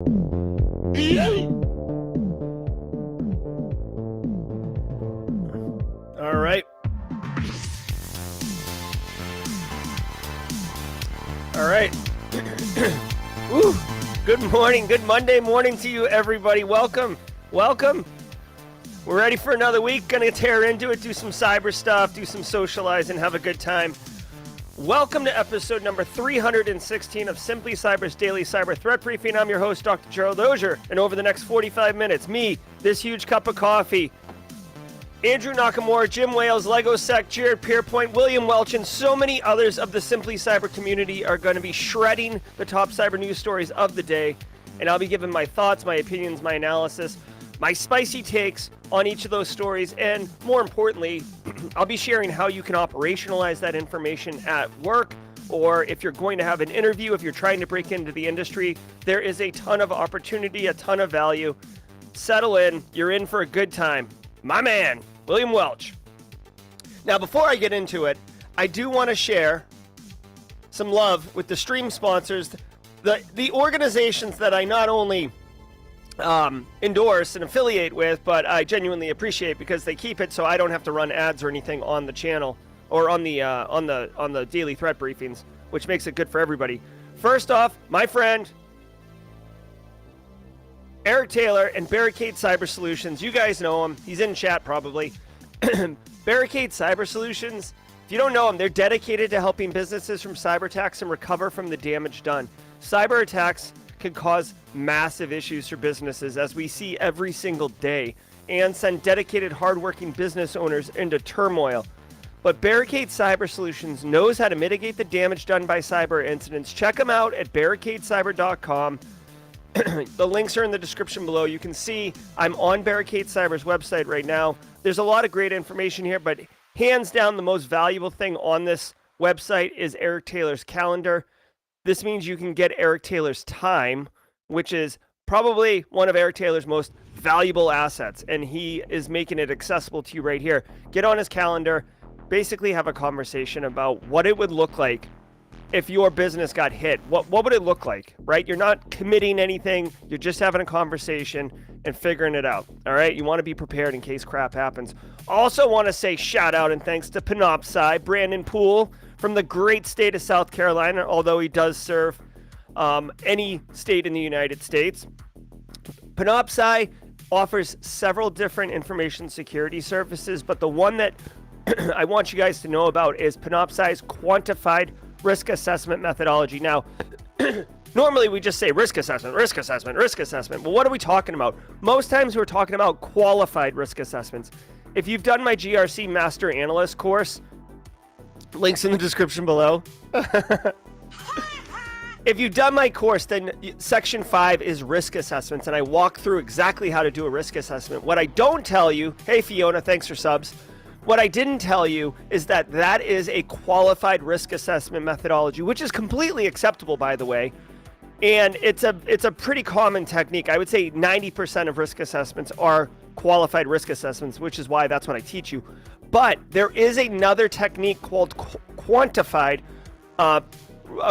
All right. All right. Woo. Good morning. Good Monday morning to you, everybody. Welcome. Welcome. We're ready for another week. Gonna tear into it, do some cyber stuff, do some socializing, have a good time. Welcome to episode number 316 of Simply Cyber's Daily Cyber Threat Briefing. I'm your host, Dr. Gerald Auger, and over the next 45 minutes, me, this huge cup of coffee, Andrew Nakamura, Jim Wales, LegoSec, Jared Pierpoint, William Welch, and so many others of the Simply Cyber community are going to be shredding the top cyber news stories of the day, and I'll be giving my thoughts, my opinions, my analysis, my spicy takes on each of those stories, and more importantly, I'll be sharing how you can operationalize that information at work, or if you're going to have an interview, if you're trying to break into the industry. There is a ton of opportunity, a ton of value. Settle in, you're in for a good time. My man, William Welch. Now, before I get into it, I do want to share some love with the stream sponsors, the organizations that I not only endorse and affiliate with, but I genuinely appreciate because they keep it so I don't have to run ads or anything on the channel or on the daily threat briefings, which makes it good for everybody. First off, my friend Eric Taylor and Barricade Cyber Solutions. You guys know him. He's in chat probably. Barricade Cyber Solutions, if you don't know them, they're dedicated to helping businesses from cyber attacks and recover from the damage done. Cyber attacks can cause massive issues for businesses, as we see every single day, and send dedicated, hardworking business owners into turmoil. But Barricade Cyber Solutions knows how to mitigate the damage done by cyber incidents. Check them out at barricadecyber.com. The links are in the description below. You can see I'm on Barricade Cyber's website right now. There's a lot of great information here, but hands down, the most valuable thing on this website is Eric Taylor's calendar. This means you can get Eric Taylor's time, which is probably one of Eric Taylor's most valuable assets, and he is making it accessible to you right here. Get on his calendar, basically have a conversation about what it would look like if your business got hit. What would it look like, right? You're not committing anything. You're just having a conversation and figuring it out, all right? You want to be prepared in case crap happens. Also want to say shout out and thanks to Panoptcy, Brandon Poole, from the great state of South Carolina, although he does serve any state in the United States. Panoptcy offers several different information security services, but the one that I want you guys to know about is Panoptcy's quantified risk assessment methodology. Now, normally we just say risk assessment, risk assessment, risk assessment. Well, what are we talking about? Most times we're talking about qualified risk assessments. If you've done my GRC Master Analyst course, links in the description below. If you've done my course, then section 5 is risk assessments, and I walk through exactly how to do a risk assessment. What I don't tell you, hey Fiona, thanks for subs. What I didn't tell you is that that is a qualified risk assessment methodology, which is completely acceptable, by the way. And it's a pretty common technique. I would say 90% of risk assessments are qualified risk assessments, which is why that's what I teach you. But there is another technique called quantified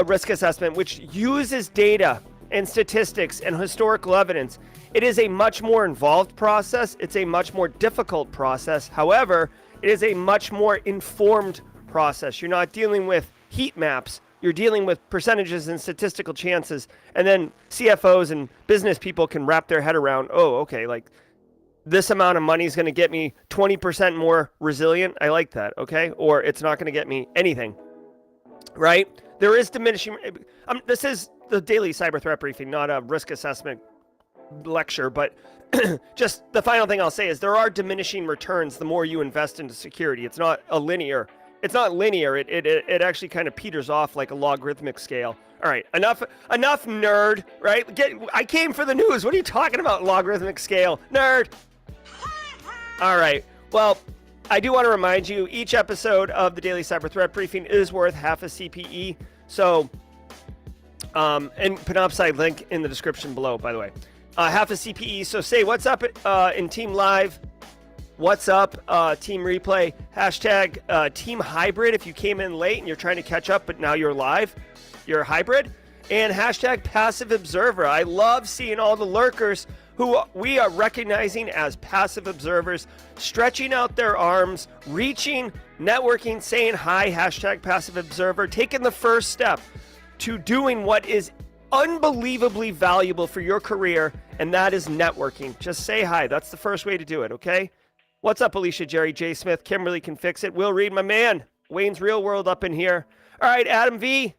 risk assessment, which uses data and statistics and historical evidence. It is a much more involved process. It's a much more difficult process. However, it is a much more informed process. You're not dealing with heat maps. You're dealing with percentages and statistical chances. And then CFOs and business people can wrap their head around, oh, okay, like this amount of money is going to get me 20% more resilient. I like that, okay? Or it's not going to get me anything, right? There is diminishing. This is the daily cyber threat briefing, not a risk assessment lecture, but just the final thing I'll say is there are diminishing returns the more you invest into security. It's not linear. It actually kind of peters off like a logarithmic scale. All right, enough nerd, right? I came for the news. What are you talking about, logarithmic scale? Nerd. All right, well, I do want to remind you, each episode of the Daily Cyber Threat Briefing is worth half a CPE. So, and Panoptcy link in the description below, by the way. Half a CPE. So say what's up in Team Live. What's up, Team Replay. Hashtag Team Hybrid if you came in late and you're trying to catch up, but now you're live. You're hybrid. and hashtag passive observer. I love seeing all the lurkers who we are recognizing as passive observers, stretching out their arms, reaching, networking, saying hi, hashtag passive observer, taking the first step to doing what is unbelievably valuable for your career, and that is networking. Just say hi. That's the first way to do it, okay? What's up, Alicia, Jerry, J. Smith, Kimberly can fix it. Will Reed, my man. Wayne's Real World up in here. All right, Adam V.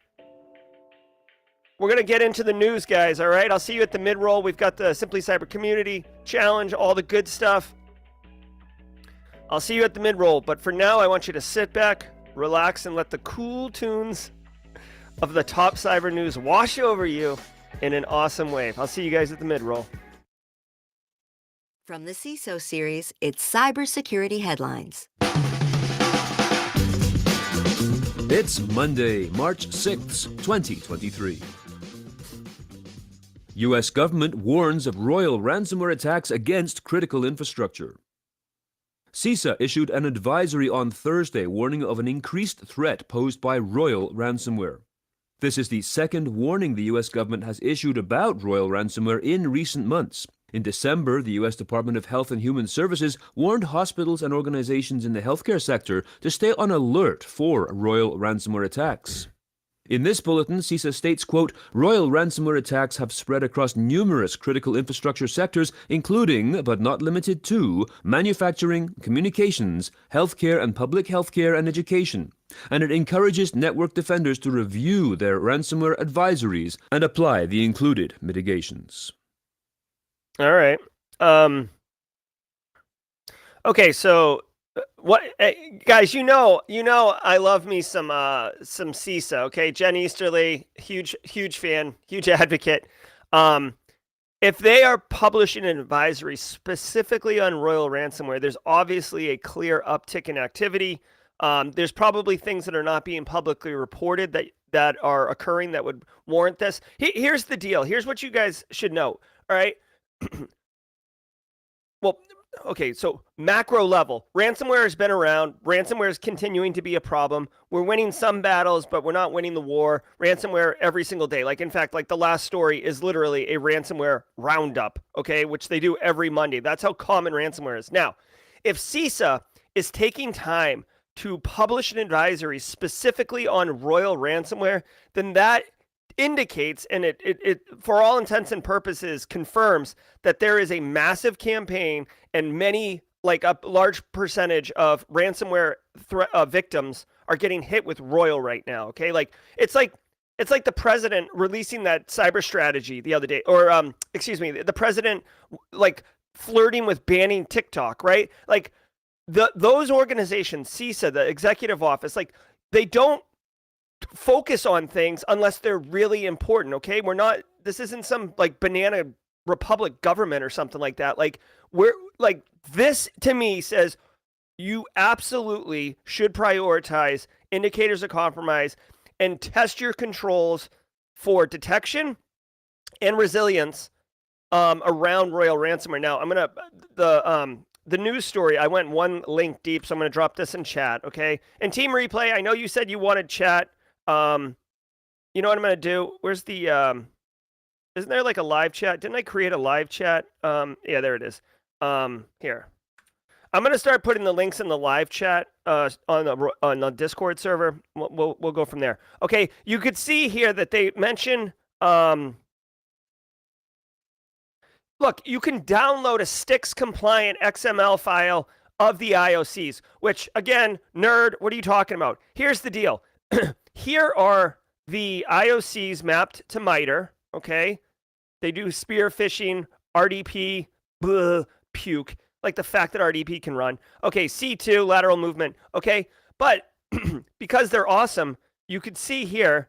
We're going to get into the news, guys, all right? I'll see you at the mid-roll. We've got the Simply Cyber Community Challenge, all the good stuff. I'll see you at the mid-roll, but for now, I want you to sit back, relax, and let the cool tunes of the top cyber news wash over you in an awesome wave. I'll see you guys at the mid-roll. From the CISO series, it's Cybersecurity Headlines. It's Monday, March 6th, 2023. U.S. government warns of Royal Ransomware attacks against critical infrastructure. CISA issued an advisory on Thursday warning of an increased threat posed by Royal Ransomware. This is the second warning the U.S. government has issued about Royal Ransomware in recent months. In December, the U.S. Department of Health and Human Services warned hospitals and organizations in the healthcare sector to stay on alert for Royal Ransomware attacks. In this bulletin, CISA states, quote, Royal Ransomware attacks have spread across numerous critical infrastructure sectors, including, but not limited to, manufacturing, communications, healthcare and public healthcare and education. And it encourages network defenders to review their ransomware advisories and apply the included mitigations. All right. Okay, so what, guys? You know, I love me some CISA. Okay, Jen Easterly, huge fan, huge advocate. If they are publishing an advisory specifically on Royal Ransomware, there's obviously a clear uptick in activity. There's probably things that are not being publicly reported that are occurring that would warrant this. Here's the deal. Here's what you guys should know. All right. Well, okay, so macro level, ransomware has been around. Ransomware is continuing to be a problem. We're winning some battles, but we're not winning the war. Ransomware every single day. Like, in fact, like the last story is literally a ransomware roundup, okay, which they do every Monday. That's how common ransomware is. Now, if CISA is taking time to publish an advisory specifically on Royal Ransomware, then that indicates, and it for all intents and purposes confirms that there is a massive campaign and many, like a large percentage of ransomware victims are getting hit with Royal right now. Okay, like it's like the president releasing that cyber strategy the other day, or the president like flirting with banning TikTok, right? Like those organizations, CISA, the executive office, like they don't focus on things unless they're really important. Okay, this isn't some like banana republic government or something like that. Like we're like, this to me says you absolutely should prioritize indicators of compromise and test your controls for detection and resilience around Royal Ransomware. Now I'm gonna the news story, I went one link deep, so I'm gonna drop this in chat. Okay, and Team Replay, I know you said you wanted chat. You know what I'm going to do? Where's the, isn't there like a live chat? Didn't I create a live chat? Yeah, there it is. Here. I'm going to start putting the links in the live chat, on the Discord server. We'll go from there. Okay. You could see here that they mention, look, you can download a 6's compliant XML file of the IOCs, which again, nerd, what are you talking about? Here's the deal. Here are the IOCs mapped to MITRE, okay? They do spear phishing, RDP, puke, like the fact that RDP can run. Okay, C2, lateral movement, okay? But because they're awesome, you could see here,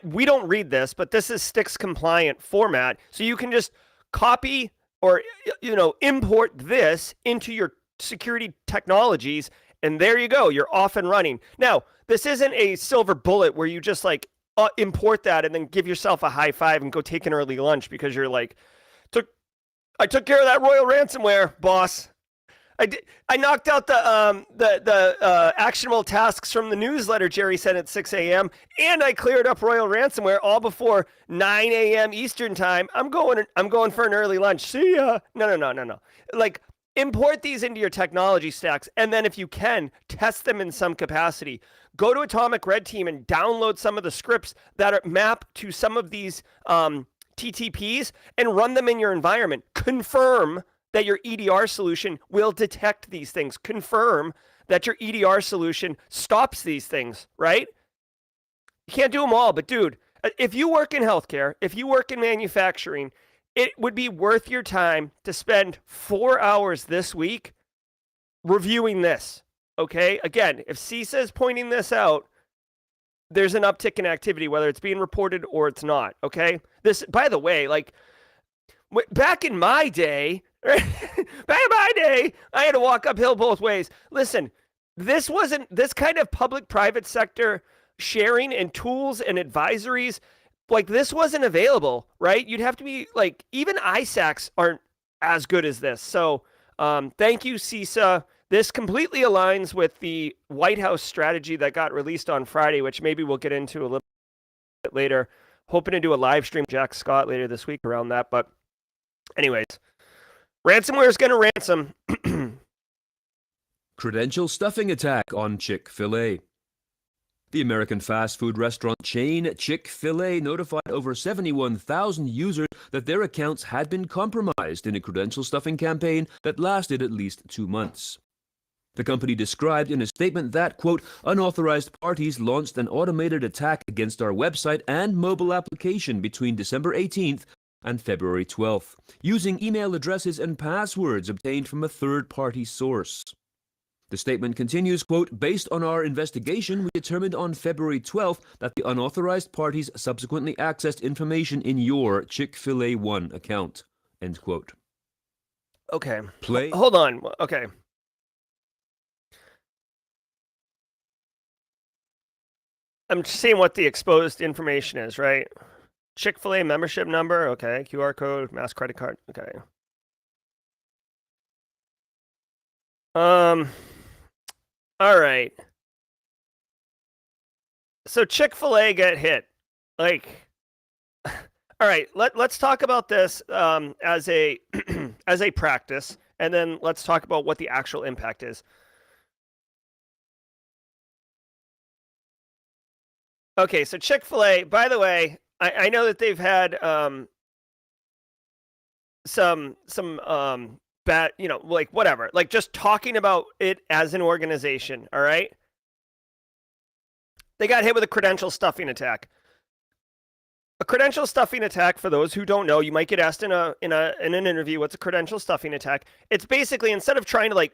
we don't read this, but this is 6's compliant format, so you can just copy or, import this into your security technologies, and there you go, you're off and running. Now, this isn't a silver bullet where you just like import that and then give yourself a high five and go take an early lunch because you're like, I took care of that Royal Ransomware, boss. I knocked out the actionable tasks from the newsletter Jerry sent at 6 a.m. and I cleared up Royal Ransomware all before 9 a.m. Eastern time. I'm going for an early lunch. See ya. No. Like, import these into your technology stacks, and then if you can, test them in some capacity. Go to Atomic Red Team and download some of the scripts that are mapped to some of these TTPs and run them in your environment. Confirm that your EDR solution will detect these things. Confirm that your EDR solution stops these things, right? You can't do them all, but dude, if you work in healthcare, if you work in manufacturing, it would be worth your time to spend 4 hours this week reviewing this, okay? Again, if CISA is pointing this out, there's an uptick in activity, whether it's being reported or it's not, okay? This, by the way, like, back in my day, I had to walk uphill both ways. Listen, this kind of public-private sector sharing and tools and advisories, like, this wasn't available, right? You'd have to be, like, even ISACs aren't as good as this. So thank you, CISA. This completely aligns with the White House strategy that got released on Friday, which maybe we'll get into a little bit later. Hoping to do a live stream with Jack Scott later this week around that. But anyways, ransomware is going to ransom. Credential stuffing attack on Chick-fil-A. The American fast food restaurant chain Chick-fil-A notified over 71,000 users that their accounts had been compromised in a credential stuffing campaign that lasted at least 2 months. The company described in a statement that, quote, unauthorized parties launched an automated attack against our website and mobile application between December 18th and February 12th, using email addresses and passwords obtained from a third-party source. The statement continues, quote, based on our investigation, we determined on February 12th that the unauthorized parties subsequently accessed information in your Chick-fil-A One account, end quote. Okay. Play. Hold on. Okay. I'm just seeing what the exposed information is, right? Chick-fil-A membership number, okay. QR code, mass credit card, okay. All right. So Chick-fil-A get hit. Like, all right, let's talk about this as a as a practice, and then let's talk about what the actual impact is. Okay, so Chick-fil-A, by the way, I know that they've had some bad, like whatever, like just talking about it as an organization, all right? They got hit with a credential stuffing attack. A credential stuffing attack, for those who don't know, you might get asked in an interview, what's a credential stuffing attack? It's basically, instead of trying to like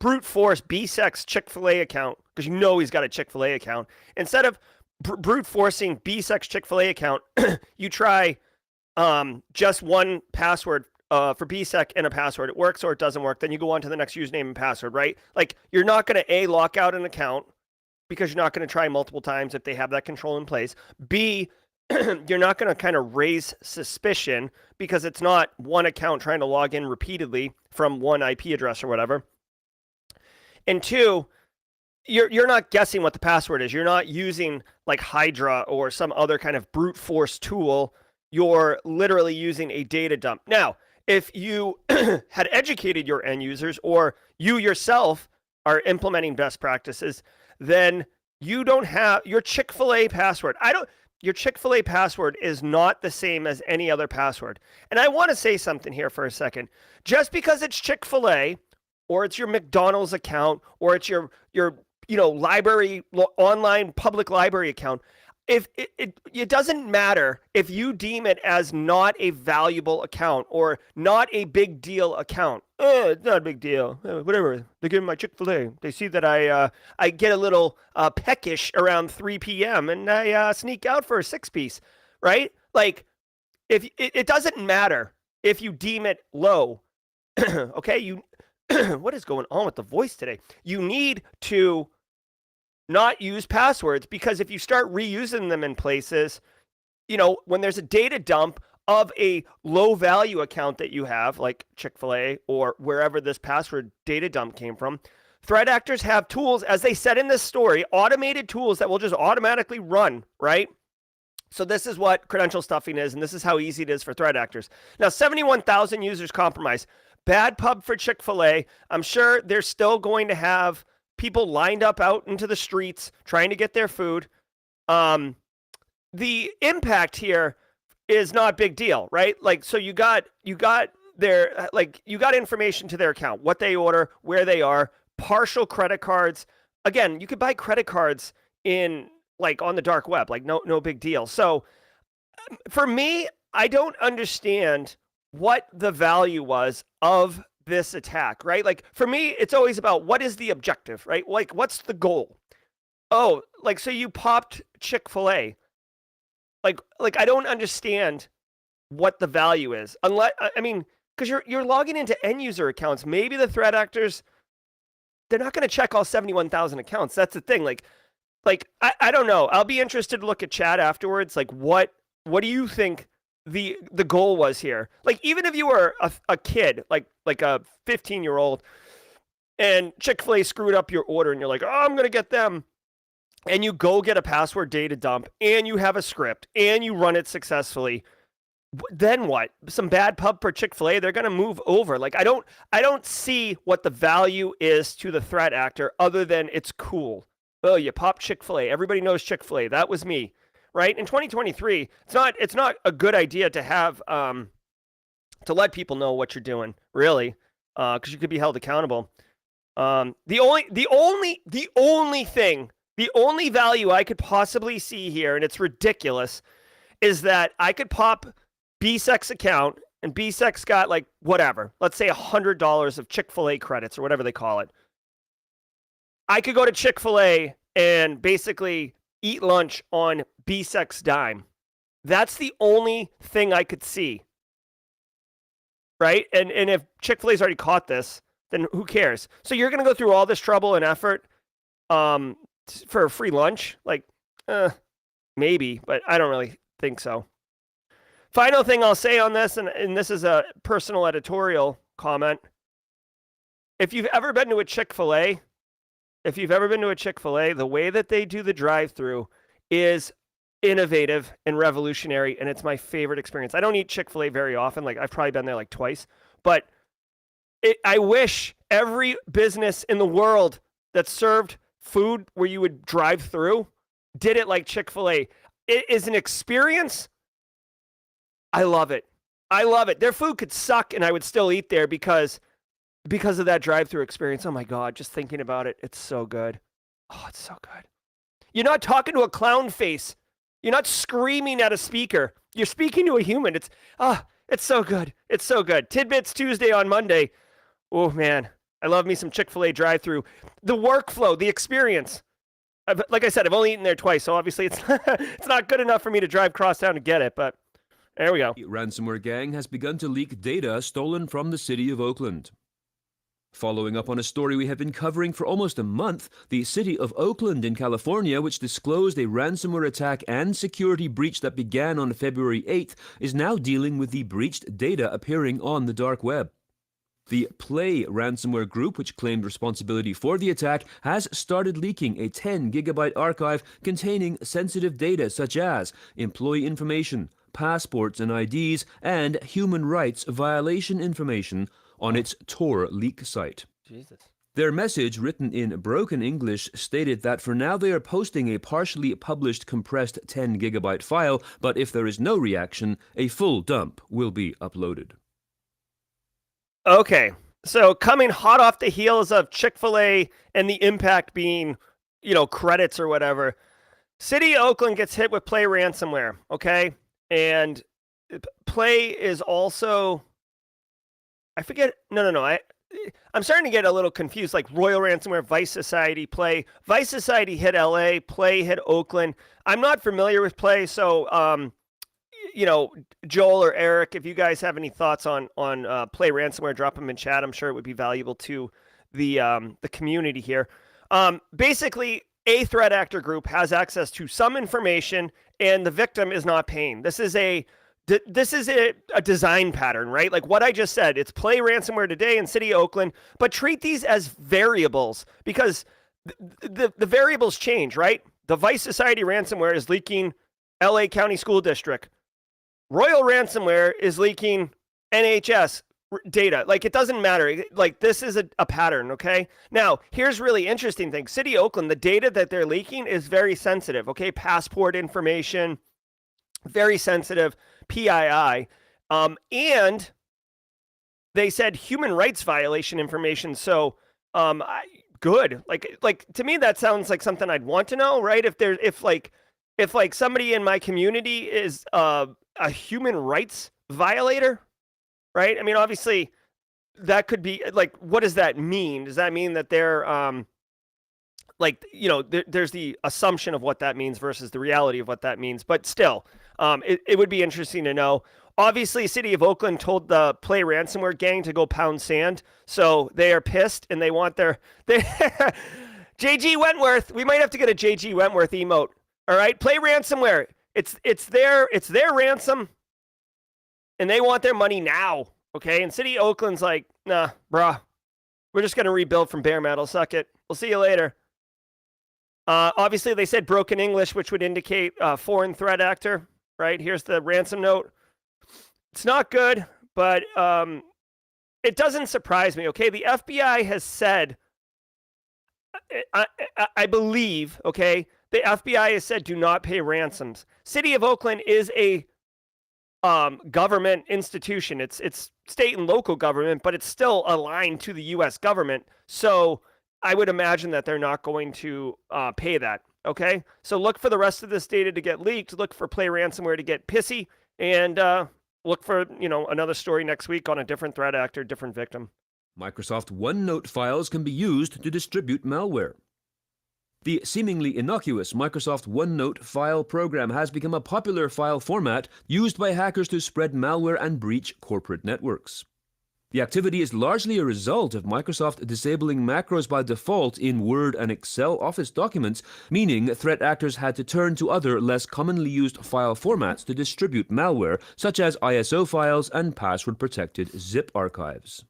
brute force BSEC's Chick-fil-A account, because you know he's got a Chick-fil-A account, instead of brute forcing BSEC's Chick-fil-A account, you try just one password for BSEC and a password. It works or it doesn't work. Then you go on to the next username and password, right? Like, you're not going to A, lock out an account because you're not going to try multiple times if they have that control in place. B, you're not going to kind of raise suspicion because it's not one account trying to log in repeatedly from one IP address or whatever. And two, you're not guessing what the password is. You're not using like Hydra or some other kind of brute force tool. You're literally using a data dump. Now, if you had educated your end users or you yourself are implementing best practices, then you don't have your Chick-fil-A password. Your Chick-fil-A password is not the same as any other password. And I want to say something here for a second. Just because it's Chick-fil-A or it's your McDonald's account or it's your library, online public library account, if it doesn't matter if you deem it as not a valuable account or not a big deal account. It's not a big deal. Whatever. They give me my Chick-fil-A. They see that I get a little peckish around 3 p.m. and I sneak out for a 6-piece, right? Like, if it doesn't matter if you deem it low. Okay, what is going on with the voice today? You need to not use passwords, because if you start reusing them in places, when there's a data dump of a low value account that you have, like Chick-fil-A or wherever this password data dump came from, threat actors have tools, as they said in this story, automated tools that will just automatically run, right? So this is what credential stuffing is, and this is how easy it is for threat actors. Now, 71,000 users compromised. Bad pub for Chick-fil-A. I'm sure they're still going to have people lined up out into the streets trying to get their food. The impact here is not a big deal, right? Like, so you got their, like, you got information to their account, what they order, where they are, partial credit cards. Again, you could buy credit cards in, like, on the dark web, like, no big deal. So for me, I don't understand what the value was of this attack, right? Like, for me, it's always about what is the objective, right? Like, what's the goal? Oh, like, so you popped Chick-fil-A. Like I don't understand what the value is, unless, I mean, because you're logging into end user accounts. Maybe the threat actors, they're not going to check all 71,000 accounts. That's the thing. Like I don't know. I'll be interested to look at chat afterwards. Like, what do you think the goal was here? Like, even if you were a kid, like a 15-year-old, and Chick-fil-A screwed up your order, and you're like, oh, I'm going to get them. And you go get a password data dump, and you have a script, and you run it successfully. Then what? Some bad pub for Chick-fil-A, they're going to move over. Like, I don't see what the value is to the threat actor other than it's cool. Oh, you pop Chick-fil-A. Everybody knows Chick-fil-A. That was me, right? In 2023, it's not a good idea to have to let people know what you're doing, really, because you could be held accountable. The only value I could possibly see here, and it's ridiculous, is that I could pop BSEC's account, and BSEC's got, like, whatever, let's say $100 of Chick-fil-A credits or whatever they call it. I could go to Chick-fil-A and basically eat lunch on BSEC's dime. That's the only thing I could see, right? And if Chick-fil-A's already caught this, then who cares? So you're going to go through all this trouble and effort for a free lunch? Like, maybe, but I don't really think so. Final thing I'll say on this, and this is a personal editorial comment. If you've ever been to a Chick-fil-A, the way that they do the drive-through is innovative and revolutionary, and it's my favorite experience. I don't eat Chick-fil-A very often. Like, I've probably been there like twice, but I wish every business in the world that served food where you would drive through did it like Chick-fil-A. It is an experience. I love it. Their food could suck and I would still eat there because of that drive-through experience. Oh my God, just thinking about it, it's so good. Oh, it's so good. You're not talking to a clown face. You're not screaming at a speaker. You're speaking to a human. It's so good. It's so good. Tidbits Tuesday on Monday. Oh man, I love me some Chick-fil-A drive-through. The workflow, the experience. Like I said, I've only eaten there twice, so obviously it's it's not good enough for me to drive across town to get it, but there we go. The ransomware gang has begun to leak data stolen from the city of Oakland. Following up on a story we have been covering for almost a month, the city of Oakland in California, which disclosed a ransomware attack and security breach that began on February 8th, is now dealing with the breached data appearing on the dark web. The Play ransomware group, which claimed responsibility for the attack, has started leaking a 10-gigabyte archive containing sensitive data such as employee information, passports and IDs, and human rights violation information on its Tor leak site. Jesus. Their message, written in broken English, stated that for now they are posting a partially published compressed 10-gigabyte file, but if there is no reaction, a full dump will be uploaded. Okay, so coming hot off the heels of Chick-fil-A and the impact being, credits or whatever, City of Oakland gets hit with Play ransomware, okay? And Play is also, I forget, no, I'm starting to get a little confused, like Royal Ransomware, Vice Society, Play. Vice Society hit LA, Play hit Oakland. I'm not familiar with Play, so Joel or Eric, if you guys have any thoughts on Play ransomware, drop them in chat. I'm sure it would be valuable to the community here. Basically, a threat actor group has access to some information, and the victim is not paying. This is a this is a design pattern, right? Like what I just said, it's play ransomware today in City of Oakland, but treat these as variables because the variables change, right? The Vice Society ransomware is leaking LA County School District. Royal Ransomware is leaking NHS data. Like it doesn't matter. Like this is a pattern, okay? Now, here's really interesting thing. City of Oakland, the data that they're leaking is very sensitive, okay? Passport information, very sensitive, PII. And they said human rights violation information. So, good. Like to me, that sounds like something I'd want to know, right? If somebody in my community is a human rights violator, right? I mean, obviously, that could be like, what does that mean? Does that mean that they're there's the assumption of what that means versus the reality of what that means? But still, it would be interesting to know. Obviously, City of Oakland told the Play Ransomware gang to go pound sand, so they are pissed and they want their JG Wentworth. We might have to get a JG Wentworth emote. All right, Play Ransomware. It's their ransom, and they want their money now. Okay, and City of Oakland's like, nah, bruh, we're just gonna rebuild from bare metal. Suck it. We'll see you later. Obviously, they said broken English, which would indicate foreign threat actor. Right here's the ransom note. It's not good, but it doesn't surprise me. Okay, the FBI has said, I believe. Okay, the FBI has said do not pay ransoms. City of Oakland is a government institution. It's state and local government, but it's still aligned to the U.S. government. So I would imagine that they're not going to pay that. Okay, so look for the rest of this data to get leaked. Look for Play Ransomware to get pissy, and look for another story next week on a different threat actor, different victim. Microsoft OneNote files can be used to distribute malware. The seemingly innocuous Microsoft OneNote file program has become a popular file format used by hackers to spread malware and breach corporate networks. The activity is largely a result of Microsoft disabling macros by default in Word and Excel Office documents, meaning threat actors had to turn to other, less commonly used file formats to distribute malware, such as ISO files and password-protected zip archives.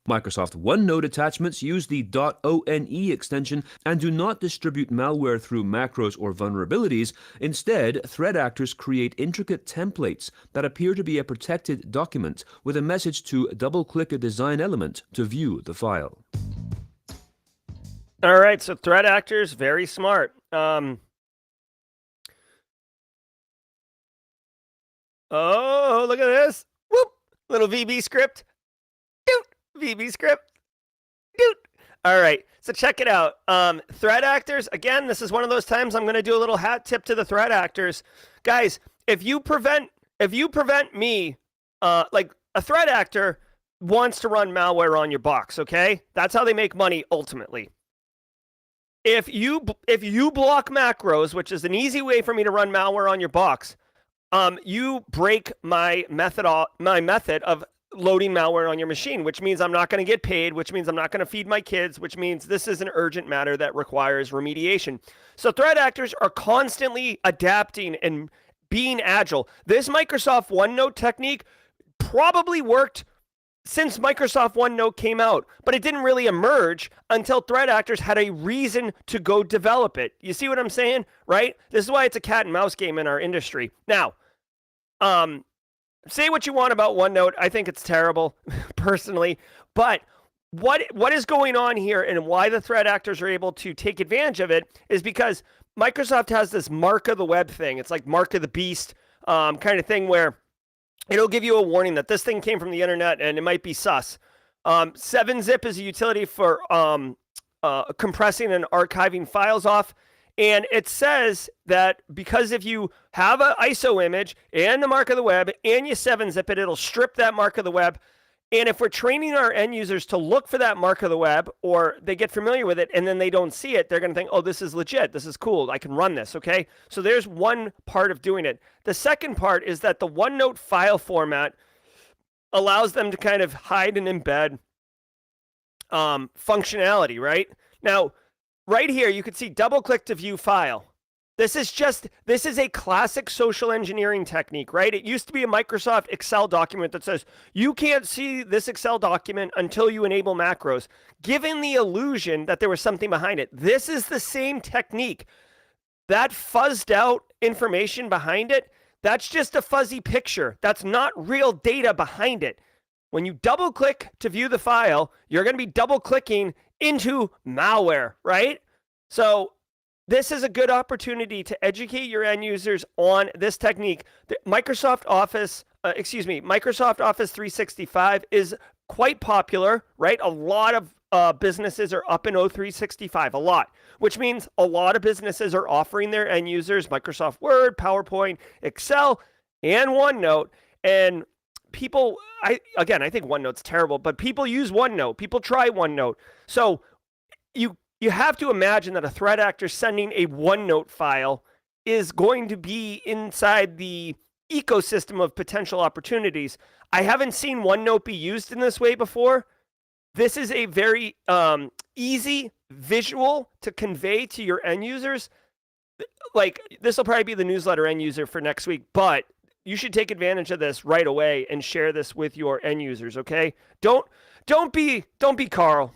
Microsoft OneNote attachments use the .one extension and do not distribute malware through macros or vulnerabilities. Instead, threat actors create intricate templates that appear to be a protected document with a message to double-click a design element to view the file. All right, so threat actors, very smart. Oh, look at this. Whoop! Little VB script. VB script. Dude. All right, so check it out. Threat actors, again, this is one of those times I'm going to do a little hat tip to the threat actors. Guys, if you prevent me, like a threat actor wants to run malware on your box, okay? That's how they make money ultimately. If you block macros, which is an easy way for me to run malware on your box, you break my method of loading malware on your machine, which means I'm not going to get paid, which means I'm not going to feed my kids, which means this is an urgent matter that requires remediation. So threat actors are constantly adapting and being agile. This Microsoft OneNote technique probably worked since Microsoft OneNote came out, but it didn't really emerge until threat actors had a reason to go develop it. You see what I'm saying, right? This is why it's a cat and mouse game in our industry. Now, say what you want about OneNote. I think it's terrible, personally. But what is going on here and why the threat actors are able to take advantage of it is because Microsoft has this mark of the web thing. It's like mark of the beast kind of thing where it'll give you a warning that this thing came from the internet and it might be sus. 7-zip is a utility for compressing and archiving files off. And it says that because if you have an ISO image and the mark of the web and you 7-zip it, it'll strip that mark of the web. And if we're training our end users to look for that mark of the web, or they get familiar with it and then they don't see it, they're going to think, oh, this is legit. This is cool. I can run this. Okay. So there's one part of doing it. The second part is that the OneNote file format allows them to kind of hide and embed functionality, right? Now, right here, you can see double click to view file. This is a classic social engineering technique, right? It used to be a Microsoft Excel document that says, you can't see this Excel document until you enable macros, giving the illusion that there was something behind it. This is the same technique. That fuzzed out information behind it, that's just a fuzzy picture. That's not real data behind it. When you double click to view the file, you're going to be double clicking into malware, right? So this is a good opportunity to educate your end users on this technique. Microsoft Office 365 is quite popular, right? A lot of businesses are up in O365, a lot, which means a lot of businesses are offering their end users Microsoft Word, PowerPoint, Excel, and OneNote. And people, I think OneNote's terrible, but people use OneNote. People try OneNote. So you have to imagine that a threat actor sending a OneNote file is going to be inside the ecosystem of potential opportunities. I haven't seen OneNote be used in this way before. This is a very easy visual to convey to your end users. Like, this will probably be the newsletter end user for next week, but you should take advantage of this right away and share this with your end users, okay? Don't be Carl.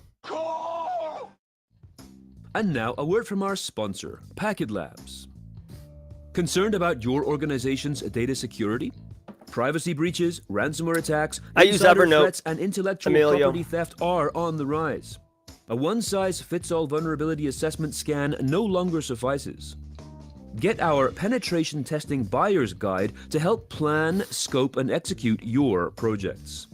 And now, a word from our sponsor, Packet Labs. Concerned about your organization's data security? Privacy breaches, ransomware attacks, insider threats, and intellectual property theft are on the rise. A one-size-fits-all vulnerability assessment scan no longer suffices. Get our penetration testing buyer's guide to help plan, scope, and execute your projects.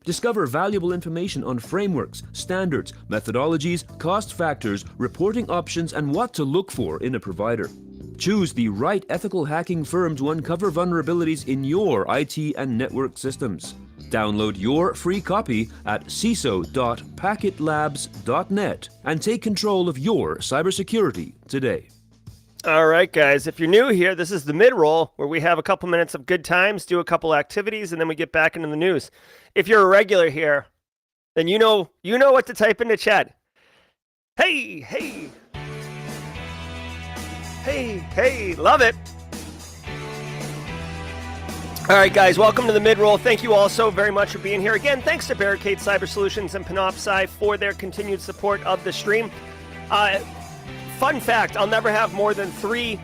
Discover valuable information on frameworks, standards, methodologies, cost factors, reporting options, and what to look for in a provider. Choose the right ethical hacking firm to uncover vulnerabilities in your IT and network systems. Download your free copy at ciso.packetlabs.net and take control of your cybersecurity today. All right, guys, if you're new here, this is the Midroll, where we have a couple minutes of good times, do a couple activities, and then we get back into the news. If you're a regular here, then you know what to type into chat. Hey, love it. All right, guys, welcome to the Midroll. Thank you all so very much for being here. Again, thanks to Barricade Cyber Solutions and Panoptcy for their continued support of the stream. Fun fact, I'll never have more than 3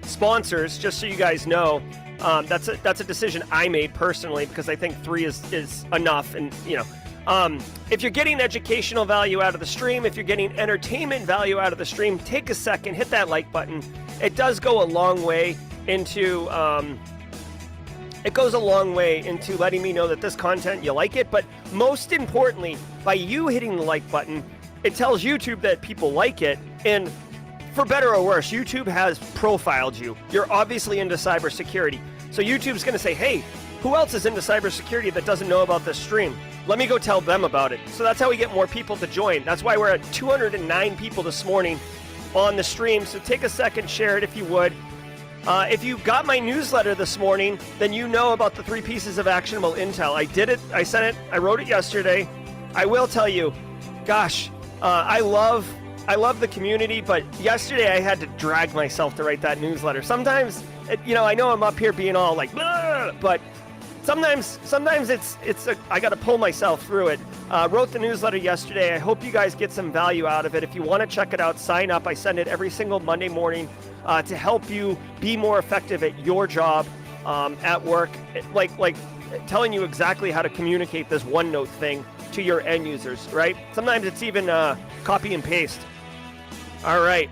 sponsors, just so you guys know. That's a decision I made personally, because I think 3 is enough. And, if you're getting educational value out of the stream, if you're getting entertainment value out of the stream, take a second, hit that like button. It does go a long way into letting me know that this content, you like it. But most importantly, by you hitting the like button, it tells YouTube that people like it, and for better or worse, YouTube has profiled you. You're obviously into cybersecurity. So YouTube's going to say, hey, who else is into cybersecurity that doesn't know about this stream? Let me go tell them about it. So that's how we get more people to join. That's why we're at 209 people this morning on the stream. So take a second, share it if you would. If you got my newsletter this morning, then you know about the 3 pieces of actionable intel. I did it. I sent it. I wrote it yesterday. I will tell you, gosh, I love the community, but yesterday I had to drag myself to write that newsletter. Sometimes, I know I'm up here being all like, but sometimes I got to pull myself through it. Wrote the newsletter yesterday. I hope you guys get some value out of it. If you want to check it out, sign up. I send it every single Monday morning to help you be more effective at your job at work, like telling you exactly how to communicate this OneNote thing to your end users, right? Sometimes it's even copy and paste. All right.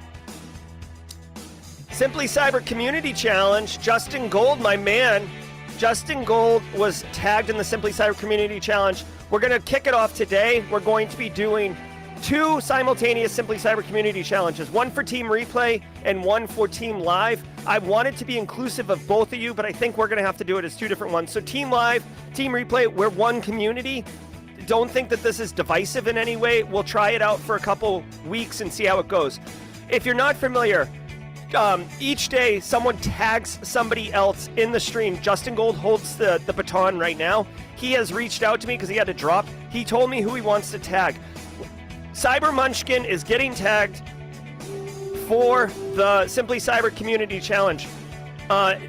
Simply Cyber Community Challenge. Justin Gold, my man. Justin Gold was tagged in the Simply Cyber Community Challenge. We're going to kick it off today. We're going to be doing 2 simultaneous Simply Cyber Community Challenges, one for Team Replay and one for Team Live. I wanted to be inclusive of both of you, but I think we're going to have to do it as 2 different ones. So Team Live, Team Replay, we're one community. Don't think that this is divisive in any way. We'll try it out for a couple weeks and see how it goes. If you're not familiar, each day someone tags somebody else in the stream. Justin Gold holds the baton right now. He has reached out to me because he had to drop. He told me who he wants to tag. Cyber Munchkin is getting tagged for the Simply Cyber Community Challenge.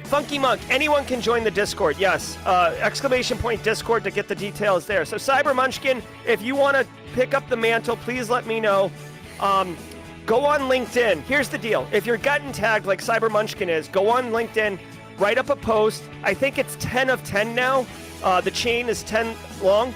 Funky Monk, anyone can join the Discord. Yes, exclamation point Discord to get the details there. So Cyber Munchkin, if you want to pick up the mantle, please let me know. Go on LinkedIn. Here's the deal. If you're gotten tagged like Cyber Munchkin is, go on LinkedIn, write up a post. I think it's 10 of 10 now. The chain is 10 long.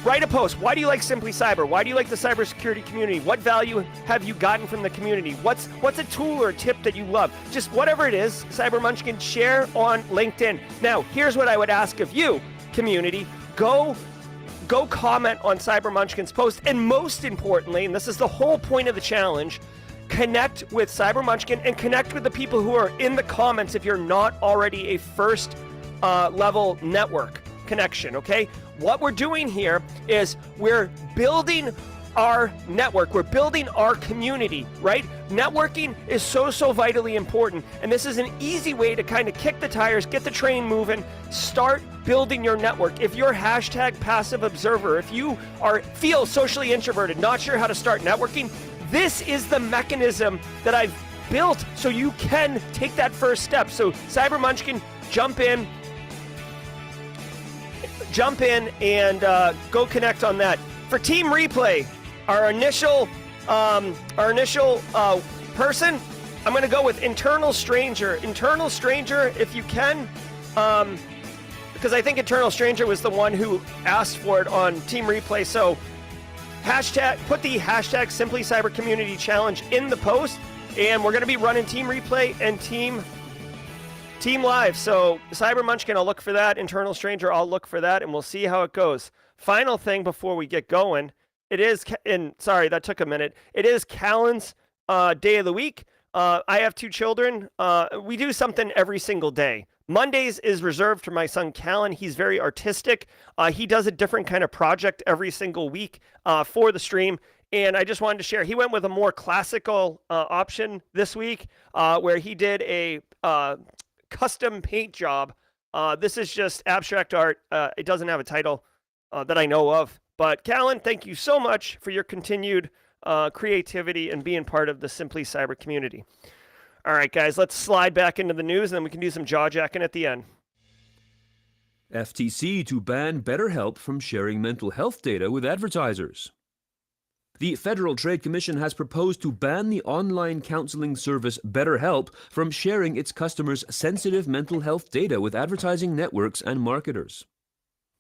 Write a post. Why do you like Simply Cyber? Why do you like the cybersecurity community? What value have you gotten from the community? What's a tool or a tip that you love? Just whatever it is, Cyber Munchkin, share on LinkedIn. Now, here's what I would ask of you, community. Go comment on Cyber Munchkin's post, and most importantly, and this is the whole point of the challenge, connect with Cyber Munchkin and connect with the people who are in the comments if you're not already a first level network connection, okay? What we're doing here is we're building our network. We're building our community, right? Networking is so vitally important. And this is an easy way to kind of kick the tires, get the train moving, start building your network. If you're hashtag passive observer, if you feel socially introverted, not sure how to start networking, this is the mechanism that I've built so you can take that first step. So Cyber Munchkin, jump in and go connect on that. For Team Replay, our initial person, I'm going to go with Internal Stranger. Internal Stranger, if you can, because I think Internal Stranger was the one who asked for it on Team Replay. So put the hashtag Simply Cyber Community Challenge in the post, and we're going to be running Team Replay and Team Live. So Cyber Munchkin, I'll look for that. Internal Stranger, I'll look for that, and we'll see how it goes. Final thing before we get going, sorry, that took a minute. It is Callan's day of the week. I have 2 children. We do something every single day. Mondays is reserved for my son Callan. He's very artistic. He does a different kind of project every single week for the stream. And I just wanted to share, he went with a more classical option this week where he did a custom paint job. This is just abstract art. It doesn't have a title that I know of. But Callan, thank you so much for your continued creativity and being part of the Simply Cyber community. All right, guys, let's slide back into the news, and then we can do some jaw-jacking at the end. FTC to ban BetterHelp from sharing mental health data with advertisers. The Federal Trade Commission has proposed to ban the online counseling service BetterHelp from sharing its customers' sensitive mental health data with advertising networks and marketers.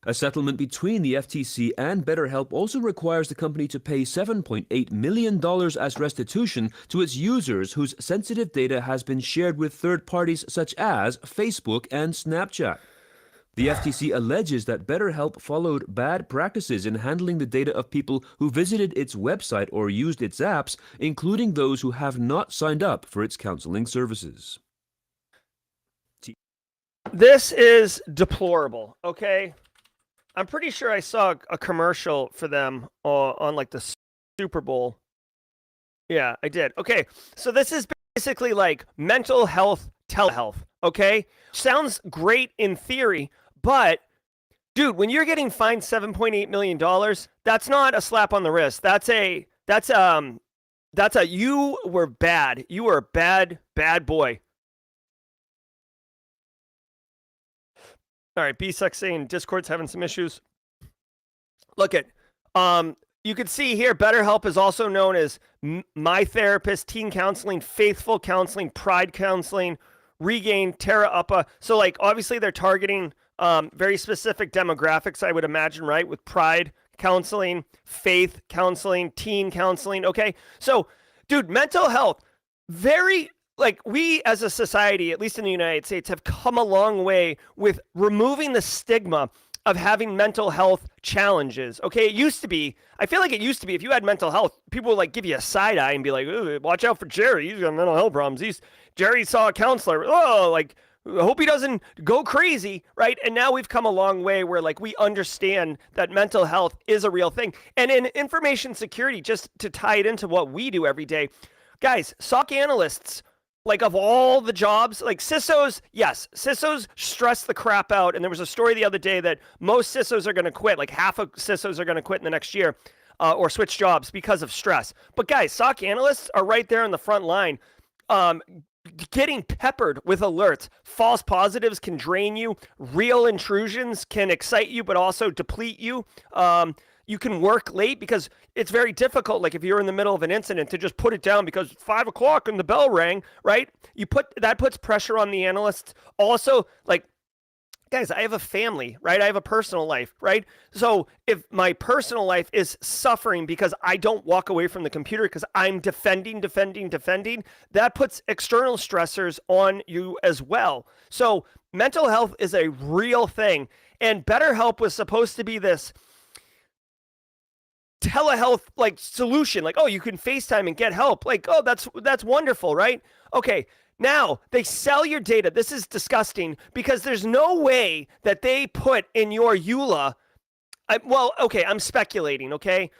A settlement between the FTC and BetterHelp also requires the company to pay $7.8 million as restitution to its users whose sensitive data has been shared with third parties such as Facebook and Snapchat. The FTC alleges that BetterHelp followed bad practices in handling the data of people who visited its website or used its apps, including those who have not signed up for its counseling services. This is deplorable, okay? I'm pretty sure I saw a commercial for them on like the Super Bowl. Yeah, I did. Okay, so this is basically like mental health telehealth, okay? Sounds great in theory, but dude, when you're getting fined $7.8 million, that's not a slap on the wrist. That's a you were bad. You were a bad boy. All right, B-Sex saying Discord's having some issues. Look at, you can see here, BetterHelp is also known as My Therapist, Teen Counseling, Faithful Counseling, Pride Counseling, Regain, Terra Uppa. So like, obviously they're targeting very specific demographics, I would imagine, right? With Pride Counseling, Faith Counseling, Teen Counseling, okay? So, dude, mental health, like we as a society, at least in the United States, have come a long way with removing the stigma of having mental health challenges. Okay, it used to be, I feel like it used to be, if you had mental health, people would like give you a side eye and be like, watch out for Jerry, he's got mental health problems. Jerry saw a counselor. Oh, like, I hope he doesn't go crazy, right? And now we've come a long way where like we understand that mental health is a real thing. And in information security, just to tie it into what we do every day, guys, SOC analysts, like of all the jobs, like CISOs, yes, CISOs stress the crap out. And there was a story the other day that most CISOs are going to quit, like half of CISOs are going to quit in the next year. or switch jobs because of stress. But guys, SOC analysts are right there on the front line, getting peppered with alerts. False positives can drain you. Real intrusions can excite you, but also deplete you. You can work late because it's very difficult. Like if you're in the middle of an incident to just put it down because it's 5 o'clock and the bell rang, right? That puts pressure on the analysts. Also, like, guys, I have a family, right? I have a personal life, right? So if my personal life is suffering because I don't walk away from the computer because I'm defending, that puts external stressors on you as well. So mental health is a real thing. And BetterHelp was supposed to be this telehealth like solution. Like, oh, you can FaceTime and get help. Like, oh, that's wonderful, right? Okay. Now, they sell your data. This is disgusting because there's no way that they put in your EULA. I'm speculating, okay?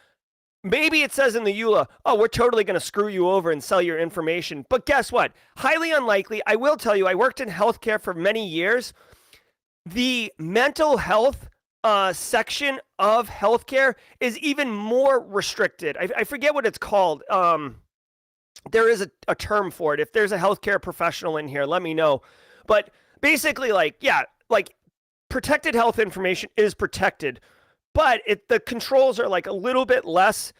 Maybe it says in the EULA, oh, we're totally going to screw you over and sell your information. But guess what? Highly unlikely. I will tell you, I worked in healthcare for many years. The mental health section of healthcare is even more restricted. I forget what it's called. There is a term for it. If there's a healthcare professional in here, let me know. But basically, like protected health information is protected, but the controls are like a little bit less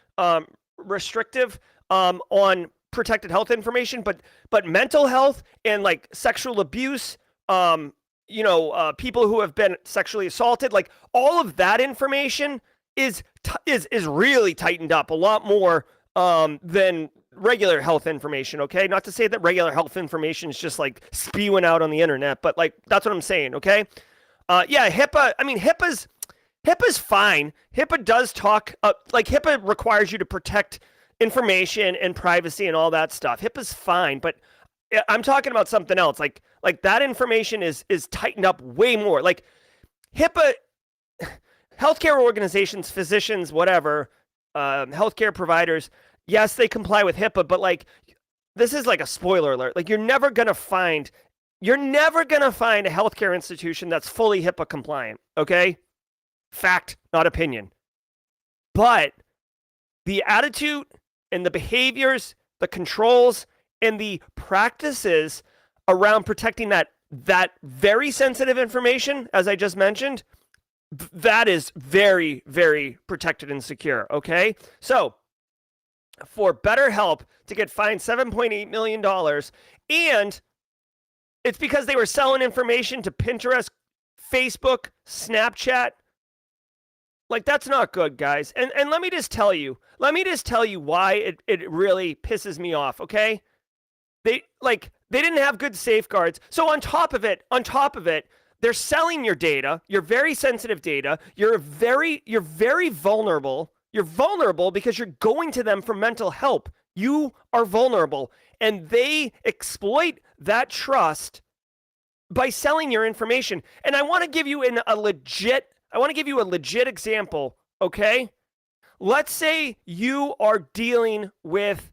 restrictive on protected health information. But mental health and like sexual abuse, people who have been sexually assaulted, like all of that information is really tightened up a lot more than regular health information, okay? Not to say that regular health information is just like spewing out on the internet, but like that's what I'm saying, okay? HIPAA, I mean, HIPAA's fine. HIPAA does talk, HIPAA requires you to protect information and privacy and all that stuff. HIPAA's fine, but I'm talking about something else. Like that information is tightened up way more. Like HIPAA, healthcare organizations, physicians, whatever, healthcare providers, yes, they comply with HIPAA, but like this is like a spoiler alert. Like you're never gonna find a healthcare institution that's fully HIPAA compliant. Okay, fact, not opinion. But the attitude and the behaviors, the controls, and the practices around protecting that very sensitive information, as I just mentioned, that is very, very protected and secure. Okay, so for BetterHelp to get fined $7.8 million, and it's because they were selling information to Pinterest, Facebook, Snapchat. Like, that's not good, guys. And let me just tell you why it really pisses me off, okay? They didn't have good safeguards. So on top of it, they're selling your data, your very sensitive data. You're very vulnerable. You're vulnerable because you're going to them for mental help. You are vulnerable. And they exploit that trust by selling your information. And I want to give you a legit example, okay? Let's say you are dealing with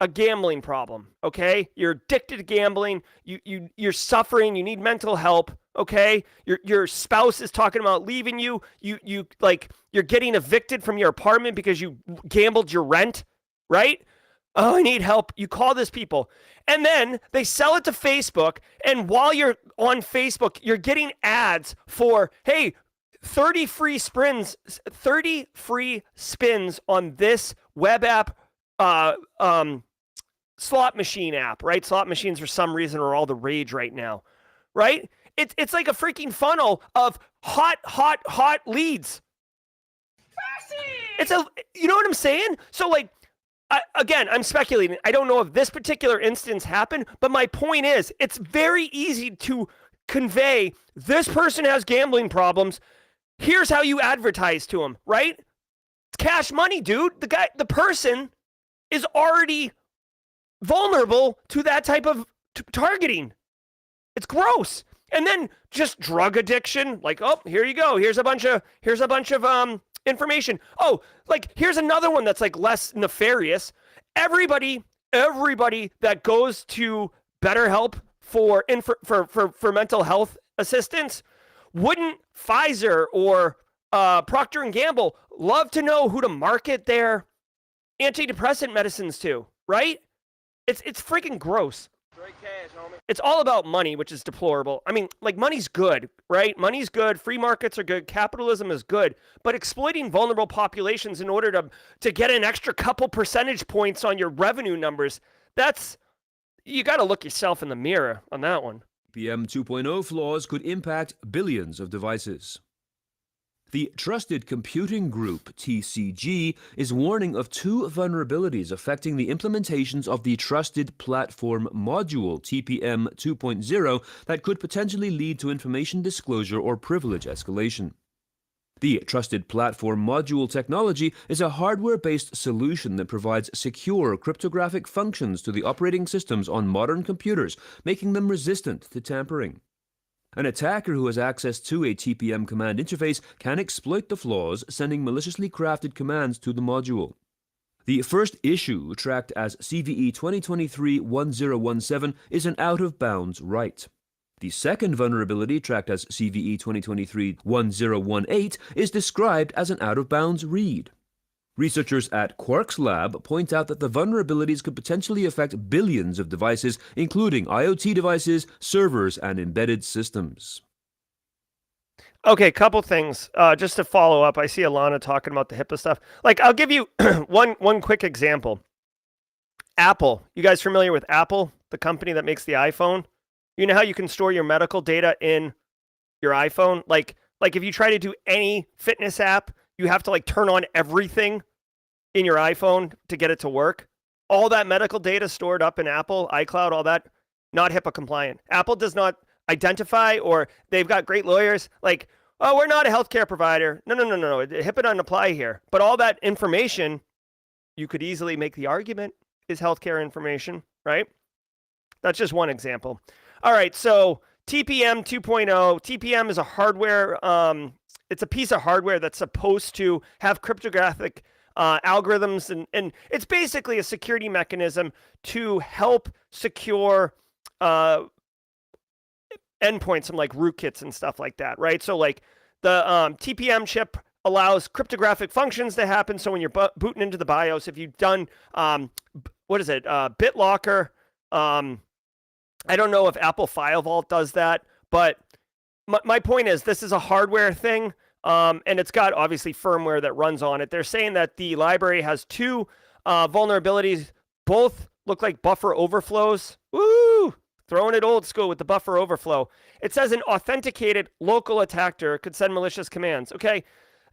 a gambling problem, okay? You're addicted to gambling. You're suffering. You need mental help, okay? Your spouse is talking about leaving you. You're getting evicted from your apartment because you gambled your rent, right? Oh, I need help. You call these people. And then they sell it to Facebook. And while you're on Facebook, you're getting ads for, hey, 30 free spins on this web app, slot machine app, right? Slot machines for some reason are all the rage right now, right? It's like a freaking funnel of hot leads. You know what I'm saying? So like, again, I'm speculating. I don't know if this particular instance happened, but my point is, it's very easy to convey this person has gambling problems. Here's how you advertise to him, right? It's cash money, dude. The person is already vulnerable to that type of targeting. It's gross. And then just drug addiction, like, oh, here you go. Here's a bunch of information. Oh, like here's another one that's like less nefarious. Everybody that goes to BetterHelp for mental health assistance, wouldn't Pfizer or Procter & Gamble love to know who to market their antidepressant medicines to, right? It's freaking gross. It's all about money, which is deplorable. I mean, like, money's good, right? Money's good. Free markets are good. Capitalism is good. But exploiting vulnerable populations in order to get an extra couple percentage points on your revenue numbers, you got to look yourself in the mirror on that one. TPM 2.0 flaws could impact billions of devices. The Trusted Computing Group, TCG, is warning of 2 vulnerabilities affecting the implementations of the Trusted Platform Module, TPM 2.0, that could potentially lead to information disclosure or privilege escalation. The Trusted Platform Module technology is a hardware-based solution that provides secure cryptographic functions to the operating systems on modern computers, making them resistant to tampering. An attacker who has access to a TPM command interface can exploit the flaws, sending maliciously crafted commands to the module. The first issue, tracked as CVE 2023-1017, is an out-of-bounds write. The second vulnerability, tracked as CVE 2023-1018, is described as an out-of-bounds read. Researchers at Quark's lab point out that the vulnerabilities could potentially affect billions of devices, including IoT devices, servers, and embedded systems. Okay, couple things. Just to follow up, I see Alana talking about the HIPAA stuff. Like, I'll give you one quick example. Apple. You guys familiar with Apple, the company that makes the iPhone? You know how you can store your medical data in your iPhone? Like if you try to do any fitness app, you have to like turn on everything in your iPhone to get it to work. All that medical data stored up in Apple, iCloud, all that, not HIPAA compliant. Apple does not identify, or they've got great lawyers like, oh, we're not a healthcare provider. No. HIPAA doesn't apply here. But all that information, you could easily make the argument, is healthcare information, right? That's just one example. All right, so TPM 2.0. TPM is a hardware, it's a piece of hardware that's supposed to have cryptographic algorithms, and it's basically a security mechanism to help secure endpoints and like rootkits and stuff like that, right? So like the TPM chip allows cryptographic functions to happen. So when you're booting into the BIOS, if you've done, BitLocker, I don't know if Apple File Vault does that, but my point is this is a hardware thing, and it's got obviously firmware that runs on it. They're saying that the library has 2 vulnerabilities. Both look like buffer overflows. Woo! Throwing it old school with the buffer overflow. It says an authenticated local attacker could send malicious commands. Okay,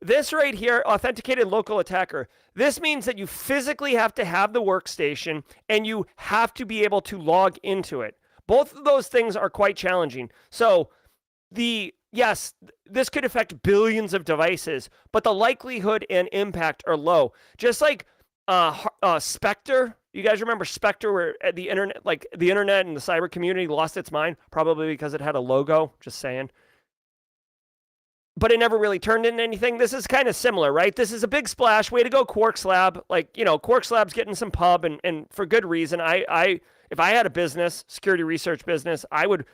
this right here, authenticated local attacker, this means that you physically have to have the workstation and you have to be able to log into it. Both of those things are quite challenging. So yes, this could affect billions of devices, but the likelihood and impact are low. Just like Spectre. You guys remember Spectre, where the internet and the cyber community lost its mind, probably because it had a logo, just saying. But it never really turned into anything. This is kind of similar, right? This is a big splash. Way to go, Quark's Lab. Like, Quark's Lab's getting some pub, and for good reason. If I had a business, security research business, I would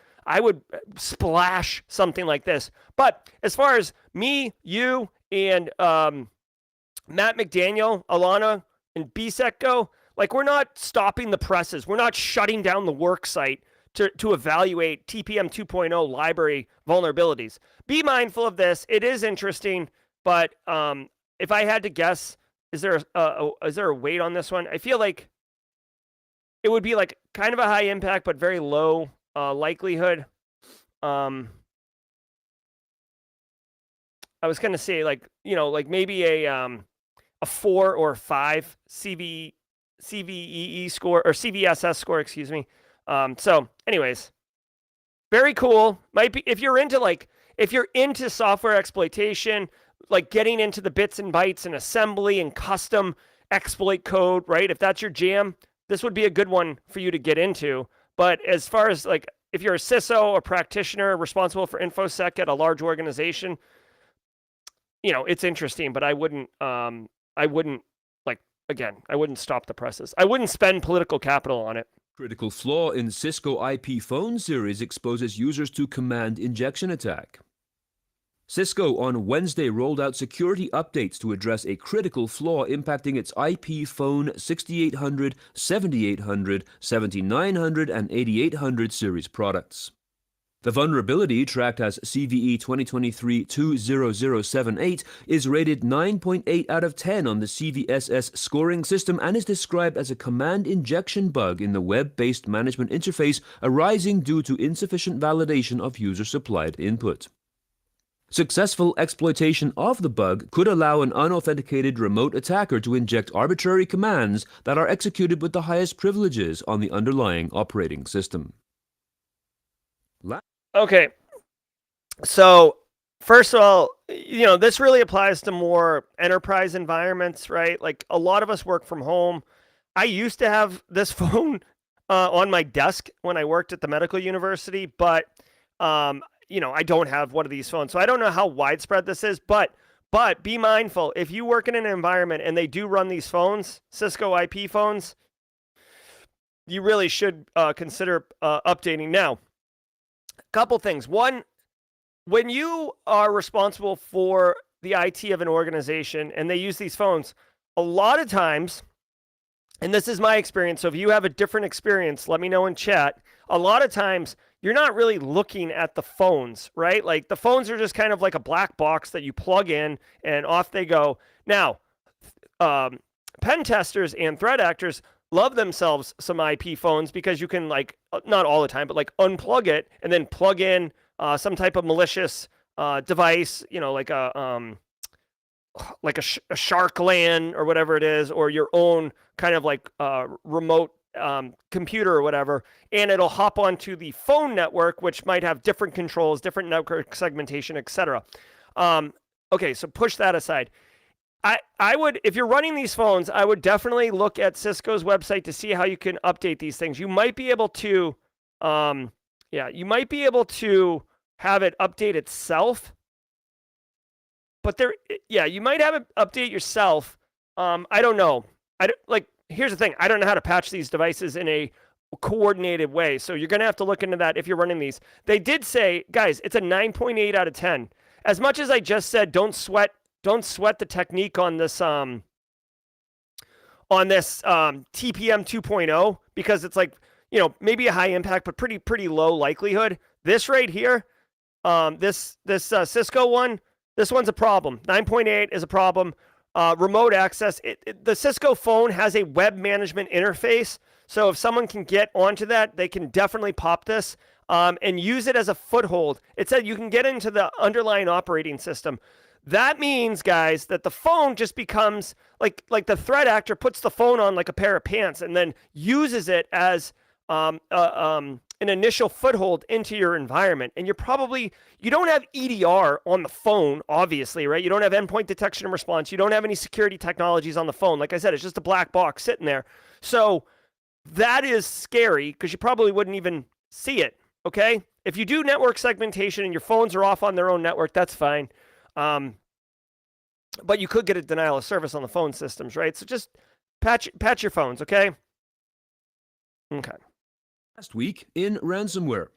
splash something like this. But as far as me, you, and Matt McDaniel, Alana, and BSEC go, like, we're not stopping the presses. We're not shutting down the work site to evaluate TPM 2.0 library vulnerabilities. Be mindful of this. It is interesting, but if I had to guess, is there a weight on this one? I feel like it would be like kind of a high impact, but very low likelihood. I was going to say like maybe a 4 or 5 CVEE score, or CVSS score, excuse me. So anyways, very cool. Might be, if you're into software exploitation, like getting into the bits and bytes and assembly and custom exploit code, right? If that's your jam, this would be a good one for you to get into. But as far as like, if you're a CISO, a practitioner responsible for InfoSec at a large organization, it's interesting, but I wouldn't stop the presses. I wouldn't spend political capital on it. Critical flaw in Cisco IP phone series exposes users to command injection attack. Cisco on Wednesday rolled out security updates to address a critical flaw impacting its IP phone 6800, 7800, 7900, and 8800 series products. The vulnerability, tracked as CVE 2023-20078, is rated 9.8 out of 10 on the CVSS scoring system and is described as a command injection bug in the web-based management interface arising due to insufficient validation of user-supplied input. Successful exploitation of the bug could allow an unauthenticated remote attacker to inject arbitrary commands that are executed with the highest privileges on the underlying operating system. Okay. So, first of all, this really applies to more enterprise environments, right? Like a lot of us work from home. I used to have this phone on my desk when I worked at the medical university, but I don't have one of these phones. So I don't know how widespread this is, but be mindful. If you work in an environment and they do run these phones, Cisco IP phones, you really should consider updating. Now, a couple things. One, when you are responsible for the IT of an organization and they use these phones, a lot of times, and this is my experience, so if you have a different experience, let me know in chat. A lot of times, you're not really looking at the phones, right? Like the phones are just kind of like a black box that you plug in and off they go. Now, pen testers and threat actors love themselves some IP phones because you can, like, not all the time, but like unplug it and then plug in some type of malicious device, like a shark LAN or whatever it is, or your own kind of like remote computer or whatever, and it'll hop onto the phone network, which might have different controls, different network segmentation, etc. Okay, so push that aside. I would, if you're running these phones, I would definitely look at Cisco's website to see how you can update these things. You might be able to, you might be able to have it update itself. But you might have it update yourself. I don't know. Here's the thing. I don't know how to patch these devices in a coordinated way. So you're going to have to look into that if you're running these. They did say, guys, it's a 9.8 out of 10. As much as I just said, don't sweat the technique on this TPM 2.0, because it's like, maybe a high impact, but pretty low likelihood. This right here, this Cisco one, this one's a problem. 9.8 is a problem. Remote access. The Cisco phone has a web management interface. So if someone can get onto that, they can definitely pop this and use it as a foothold. It said you can get into the underlying operating system. That means, guys, that the phone just becomes like the threat actor puts the phone on like a pair of pants and then uses it as an initial foothold into your environment. And you don't have EDR on the phone, obviously, right? You don't have endpoint detection and response. You don't have any security technologies on the phone. Like I said, it's just a black box sitting there. So that is scary because you probably wouldn't even see it, okay? If you do network segmentation and your phones are off on their own network, that's fine. But you could get a denial of service on the phone systems, right? So just patch your phones, okay? Okay. Last week in ransomware.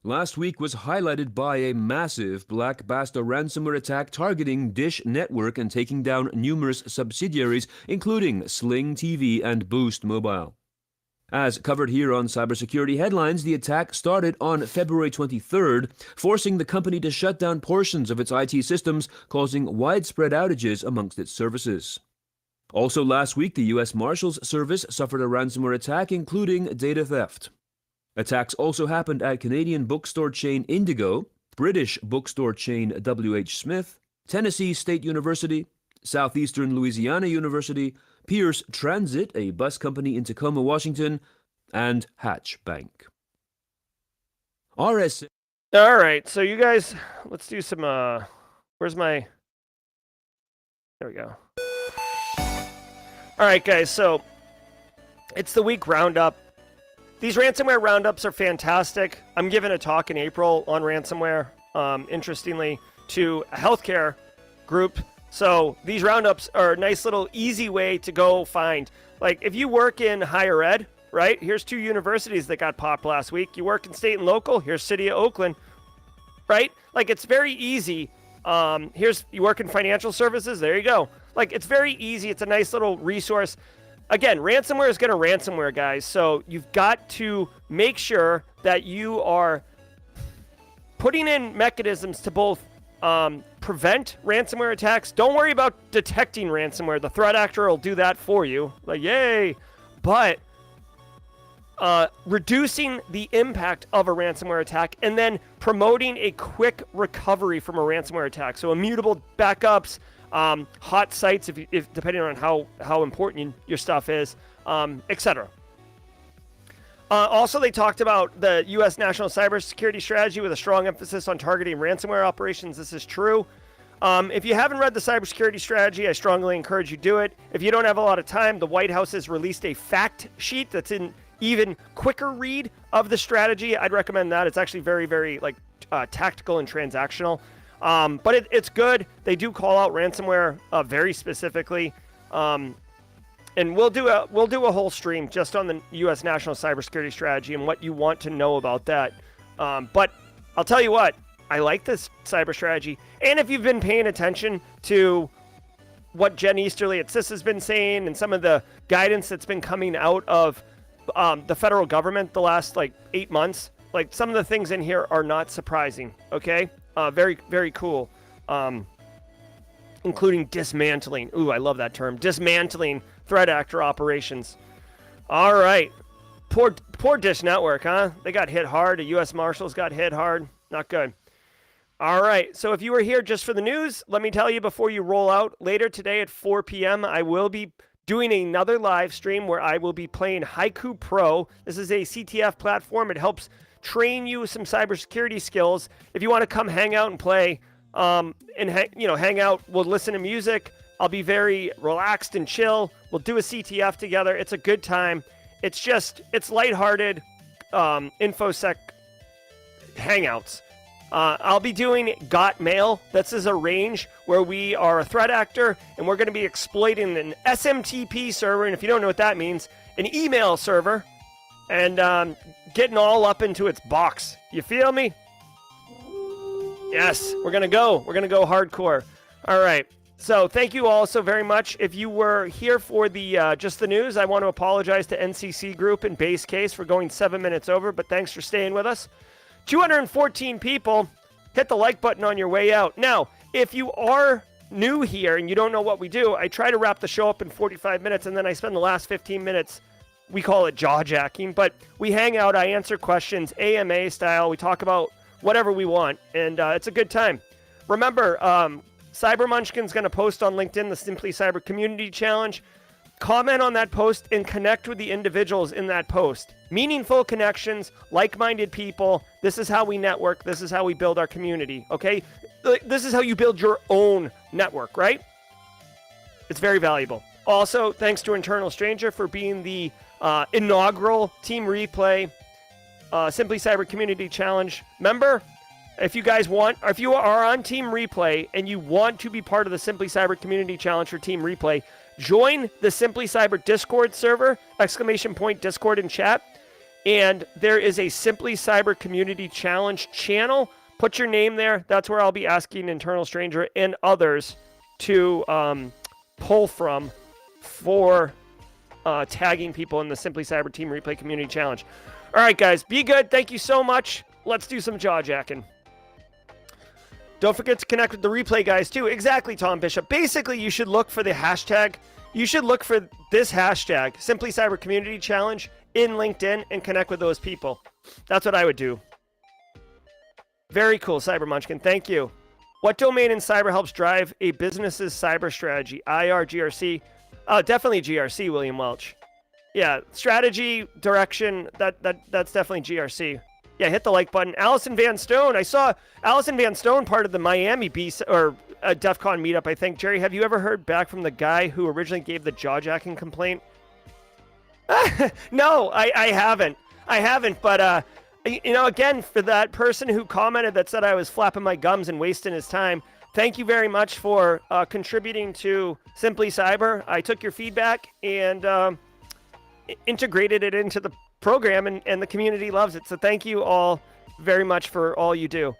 Last week was highlighted by a massive Black Basta ransomware attack targeting Dish Network and taking down numerous subsidiaries, including Sling TV and Boost Mobile. As covered here on Cybersecurity Headlines, the attack started on February 23rd, forcing the company to shut down portions of its IT systems, causing widespread outages amongst its services. Also last week, the U.S. Marshals Service suffered a ransomware attack, including data theft. Attacks also happened at Canadian bookstore chain Indigo, British bookstore chain W.H. Smith, Tennessee State University, Southeastern Louisiana University, Pierce Transit, a bus company in Tacoma, Washington, and Hatch Bank. RSA. All right, so you guys, let's do some, there we go. All right, guys, so it's the week roundup. These ransomware roundups are fantastic. I'm giving a talk in April on ransomware, interestingly, to a healthcare group. So these roundups are a nice little easy way to go find. Like if you work in higher ed, right? Here's 2 universities that got popped last week. You work in state and local. Here's City of Oakland, right? Like, it's very easy. You work in financial services. There you go. Like, it's very easy. It's a nice little resource. Again, ransomware is going to ransomware, guys. So you've got to make sure that you are putting in mechanisms to both prevent ransomware attacks. Don't worry about detecting ransomware. The threat actor will do that for you. Like, yay. But reducing the impact of a ransomware attack and then promoting a quick recovery from a ransomware attack. So immutable backups, hot sites, if depending on how important your stuff is, etc. Also, they talked about the U.S. National Cybersecurity Strategy with a strong emphasis on targeting ransomware operations. This is true. If you haven't read the cybersecurity strategy, I strongly encourage you do it. If you don't have a lot of time, the White House has released a fact sheet that's in even quicker read of the strategy. I'd recommend that. It's actually very, very tactical and transactional. But it's good. They do call out ransomware very specifically. And we'll do a whole stream just on the U.S. National Cybersecurity Strategy and what you want to know about that. But I'll tell you what, I like this cyber strategy. And if you've been paying attention to what Jen Easterly at 6's has been saying and some of the guidance that's been coming out of the federal government the last 8 months, some of the things in here are not surprising. Okay, very, very cool. Including dismantling. Ooh, I love that term. Dismantling threat actor operations. All right. Poor Dish Network, huh? They got hit hard. The U.S. Marshals got hit hard. Not good. All right. So if you were here just for the news, let me tell you before you roll out, later today at 4 p.m., I will be doing another live stream where I will be playing Haiku Pro. This is a CTF platform. It helps train you some cybersecurity skills. If you want to come hang out and play, hang out, we'll listen to music. I'll be very relaxed and chill. We'll do a CTF together. It's a good time. It's lighthearted InfoSec hangouts. I'll be doing Got Mail. This is a range where we are a threat actor, and we're going to be exploiting an SMTP server, and if you don't know what that means, an email server, and getting all up into its box. You feel me? Yes, we're going to go. We're going to go hardcore. All right. So thank you all so very much. If you were here for the just the news, I want to apologize to NCC Group and Base Case for going 7 minutes over, but thanks for staying with us. 214 people. Hit the like button on your way out. Now, if you are new here and you don't know what we do, I try to wrap the show up in 45 minutes, and then I spend the last 15 minutes, we call it jaw-jacking, but we hang out, I answer questions, AMA style, we talk about whatever we want, and it's a good time. Remember, Cyber Munchkin's going to post on LinkedIn the Simply Cyber Community Challenge. Comment on that post and connect with the individuals in that post. Meaningful connections, like-minded people. This is how we network. This is how we build our community, okay? This is how you build your own network, right? It's very valuable. Also, thanks to Internal Stranger for being the inaugural Team Replay Simply Cyber Community Challenge member. If you guys want, or if you are on Team Replay and you want to be part of the Simply Cyber Community Challenge for Team Replay, join the Simply Cyber Discord server, ! Discord in chat. And there is a Simply Cyber Community Challenge channel. Put your name there. That's where I'll be asking Internal Stranger and others to pull from for tagging people in the Simply Cyber Team Replay Community Challenge. All right, guys, be good. Thank you so much. Let's do some jaw-jacking. Don't forget to connect with the replay guys, too. Exactly, Tom Bishop. Basically, you should look for the hashtag. You should look for this hashtag, Simply Cyber Community Challenge, in LinkedIn and connect with those people. That's what I would do. Very cool, Cyber Munchkin. Thank you. What domain in cyber helps drive a business's cyber strategy? IR, GRC? Oh, definitely GRC, William Welch. Yeah, strategy, direction, that's definitely GRC. Yeah, hit the like button. Allison Van Stone. I saw Allison Van Stone part of the Miami DEF CON meetup, I think. Jerry, have you ever heard back from the guy who originally gave the jaw-jacking complaint? No, I haven't. I haven't, but, again, for that person who commented that said I was flapping my gums and wasting his time, thank you very much for contributing to Simply Cyber. I took your feedback and integrated it into the program, and the community loves it. So thank you all very much for all you do.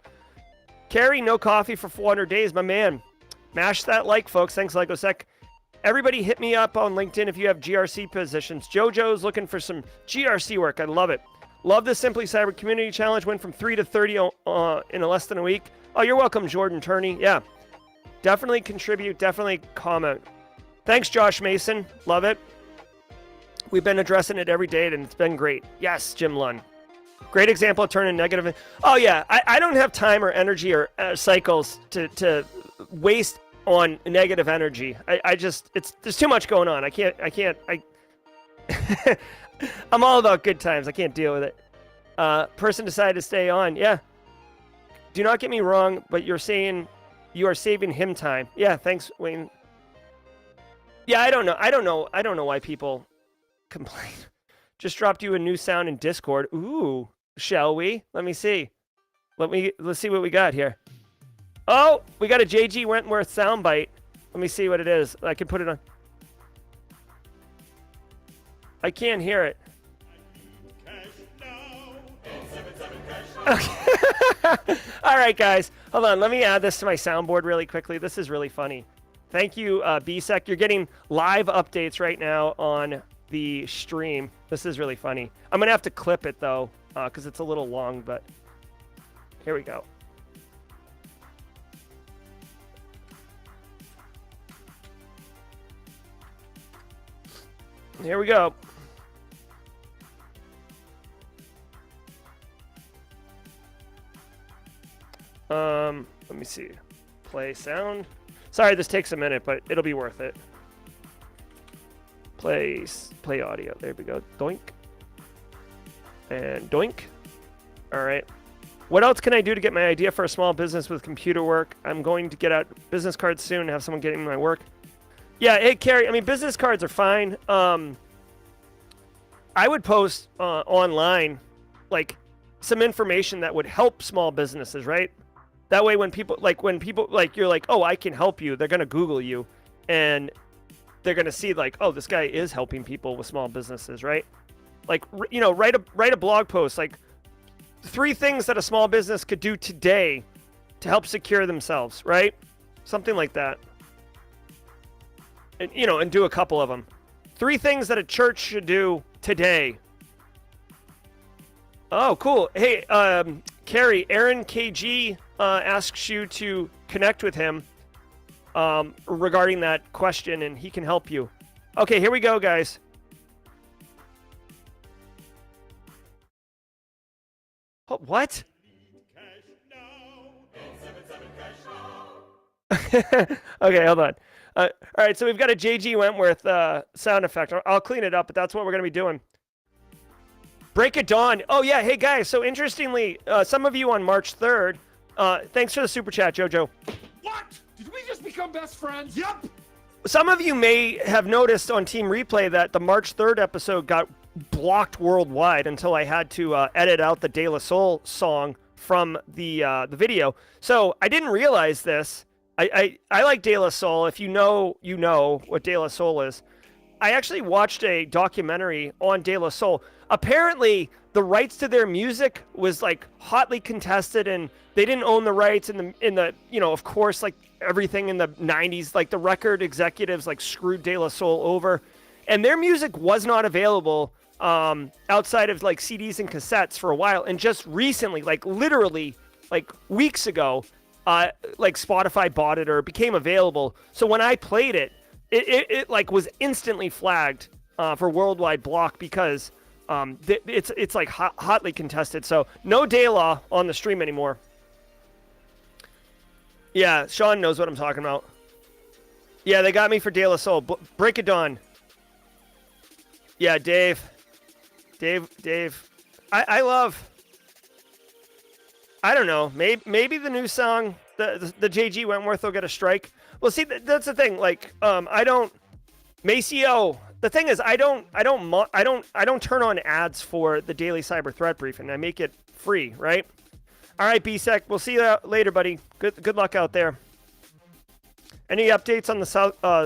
Carrie, no coffee for 400 days, my man. Mash that like, folks. Thanks, LegoSec. Everybody hit me up on LinkedIn if you have GRC positions. JoJo's looking for some GRC work. I love it. Love the Simply Cyber Community Challenge. Went from 3 to 30 in less than a week. Oh, you're welcome, Jordan Turney. Yeah. Definitely contribute. Definitely comment. Thanks, Josh Mason. Love it. We've been addressing it every day, and it's been great. Yes, Jim Lund. Great example of turning negative. Oh, yeah. I don't have time or energy or cycles to waste on negative energy. There's too much going on. I'm all about good times. I can't deal with it. Person decided to stay on. Yeah. Do not get me wrong, but you're saying you are saving him time. Yeah. Thanks, Wayne. Yeah. I don't know why people complain. Just dropped you a new sound in Discord. Ooh, shall we? Let me see. Let's see what we got here. Oh, we got a JG Wentworth soundbite. Let me see what it is. I can put it on. I can't hear it. Okay. All right, guys. Hold on. Let me add this to my soundboard really quickly. This is really funny. Thank you, BSEC. You're getting live updates right now on the stream. This is really funny. I'm going to have to clip it, though, because it's a little long, but here we go. Here we go. Let me see. Play sound. Sorry, this takes a minute, but it'll be worth it. Play audio. There we go. Doink. And doink. All right. What else can I do to get my idea for a small business with computer work? I'm going to get out business cards soon and have someone getting my work. Yeah, hey, Carrie, I mean, business cards are fine. I would post online, like, some information that would help small businesses, right? That way when people, you're like, oh, I can help you, they're going to Google you, and they're going to see, like, oh, this guy is helping people with small businesses, right? Like, you know, write a blog post, like, 3 things that a small business could do today to help secure themselves, right? Something like that. And, you know, and do a couple of them. 3 things that a church should do today. Oh, cool. Hey, Carrie, Aaron KG asks you to connect with him regarding that question, and he can help you. Okay, here we go, guys. Oh, what? Okay, hold on. All right, so we've got a JG Wentworth sound effect. I'll clean it up, but that's what we're going to be doing. Break of Dawn. Oh, yeah. Hey, guys. So, interestingly, some of you on March 3rd, thanks for the super chat, JoJo. What? Did we just become best friends? Yep. Some of you may have noticed on Team Replay that the March 3rd episode got blocked worldwide until I had to edit out the De La Soul song from the video. So, I didn't realize this. I like De La Soul. If you know what De La Soul is. I actually watched a documentary on De La Soul. Apparently, the rights to their music was like hotly contested, and they didn't own the rights in the you know, of course, like everything in the 90s, like the record executives like screwed De La Soul over, and their music was not available outside of like CDs and cassettes for a while. And just recently, like literally like weeks ago, like Spotify bought it or it became available. So when I played it, it like was instantly flagged for worldwide block because it's like hotly contested. So no De La on the stream anymore. Yeah, Sean knows what I'm talking about. Yeah, they got me for De La Soul. Break of Dawn. Yeah, Dave. I love. I don't know. Maybe the new song, the JG Wentworth will get a strike. Well, see, that's the thing. Like, I don't. Maceo. The thing is, I don't turn on ads for the daily cyber threat briefing. I make it free, right? All right, BSEC. We'll see you later, buddy. Good luck out there. Any updates on the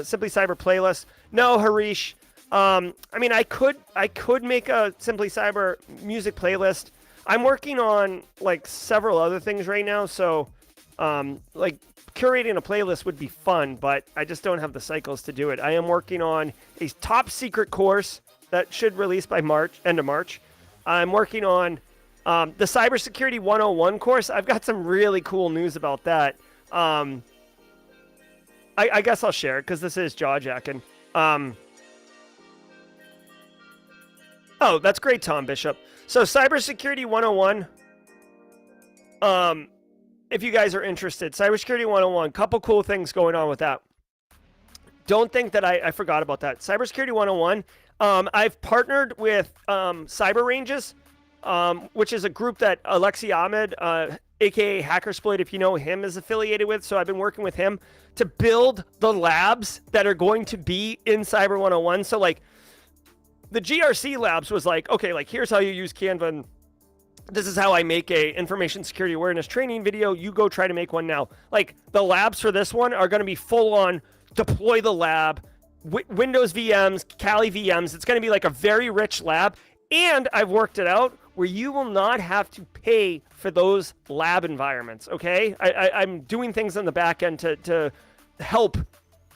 Simply Cyber playlist? No, Harish. I mean, I could make a Simply Cyber music playlist. I'm working on like several other things right now, so Like curating a playlist would be fun, but I just don't have the cycles to do it. I am working on a top secret course that should release by end of March. I'm working on the Cybersecurity 101 course. I've got some really cool news about that. I guess I'll share it because this is jaw-jacking. Oh, that's great, Tom Bishop. So Cybersecurity 101, if you guys are interested, Cybersecurity 101, couple cool things going on with that. Don't think that I forgot about that. Cybersecurity 101, I've partnered with Cyber Ranges, which is a group that Alexi Ahmed, aka Hackersploit, if you know him, is affiliated with. So I've been working with him to build the labs that are going to be in Cyber 101. So like the GRC labs was like, okay, like here's how you use Canva, and this is how I make a information security awareness training video. You go try to make one now. Like the labs for this one are going to be full on deploy the lab, Windows VMs, Kali VMs. It's going to be like a very rich lab. And I've worked it out where you will not have to pay for those lab environments, okay? I'm doing things on the back end to help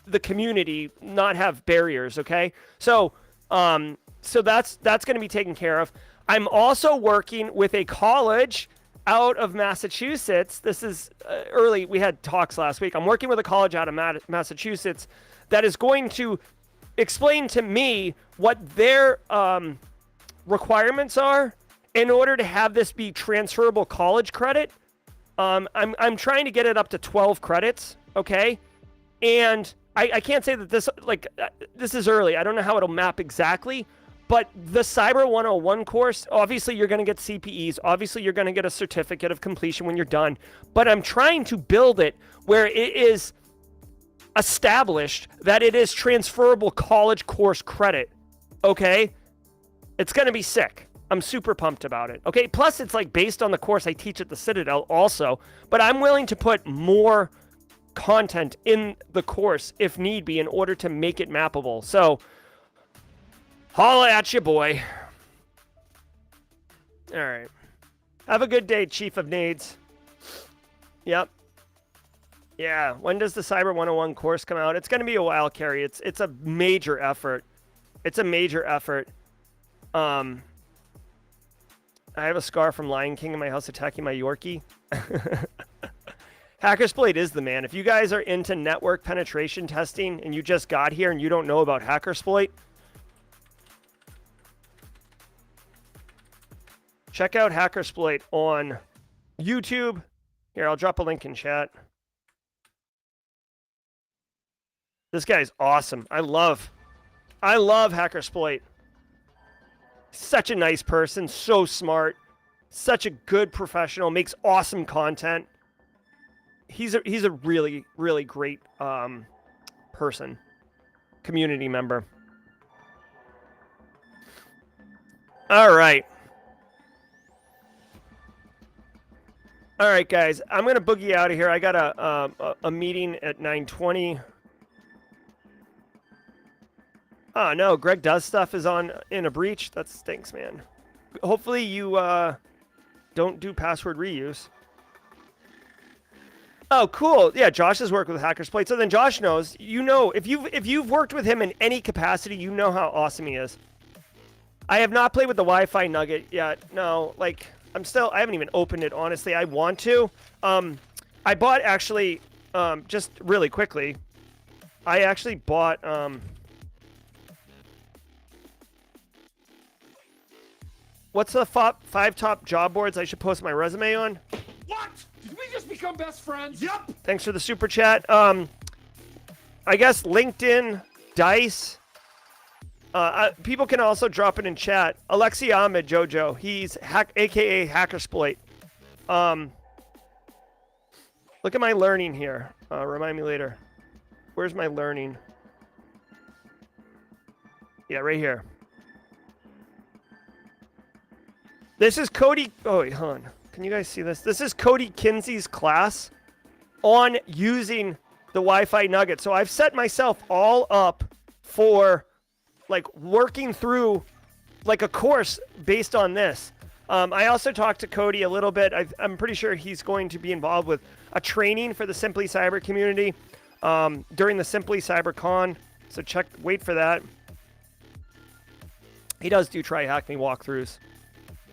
the community not have barriers, okay? So that's going to be taken care of. I'm also working with a college out of Massachusetts. This is early. We had talks last week. I'm working with a college out of Massachusetts that is going to explain to me what their requirements are in order to have this be transferable college credit. I'm trying to get it up to 12 credits, okay? And I can't say that this is early. I don't know how it'll map exactly, but the Cyber 101 course, obviously you're going to get CPEs. Obviously you're going to get a certificate of completion when you're done. But I'm trying to build it where it is established that it is transferable college course credit, okay? It's going to be sick. I'm super pumped about it, okay? Plus, it's like based on the course I teach at the Citadel also, but I'm willing to put more content in the course if need be in order to make it mappable. So, holla at you, boy. All right. Have a good day, Chief of Nades. Yep. Yeah, when does the Cyber 101 course come out? It's going to be a while, Carrie. It's a major effort. It's a major effort. I have a scar from Lion King in my house attacking my Yorkie. Hackersploit is the man. If you guys are into network penetration testing and you just got here and you don't know about Hackersploit, check out Hackersploit on YouTube. Here, I'll drop a link in chat. This guy's awesome. I love Hackersploit. Such a nice person, so smart, such a good professional, makes awesome content. He's a really, really great person, community member. All right. All right, guys, I'm going to boogie out of here. I got a meeting at 9:20. Oh, no, Greg Does Stuff is in a breach. That stinks, man. Hopefully you don't do password reuse. Oh, cool. Yeah, Josh has worked with Hackersploit. So then Josh knows, if you've worked with him in any capacity, you know how awesome he is. I have not played with the Wi-Fi Nugget yet. No, like I haven't even opened it, honestly. I want to. I bought actually, just really quickly, I actually bought, what's the 5 top job boards I should post my resume on? What? Did we just become best friends? Yep. Thanks for the super chat. I guess LinkedIn, Dice. People can also drop it in chat. Alexi Ahmed, Jojo. He's aka Hackersploit. Look at my learning here. Remind me later. Where's my learning? Yeah, right here. This is Cody. Oh, wait, hold on. Can you guys see this? This is Cody Kinsey's class on using the Wi-Fi Nugget. So I've set myself all up for like working through like a course based on this. I also talked to Cody a little bit. I'm pretty sure he's going to be involved with a training for the Simply Cyber community during the Simply Cyber Con. So wait for that. He does do Try Hack Me walkthroughs.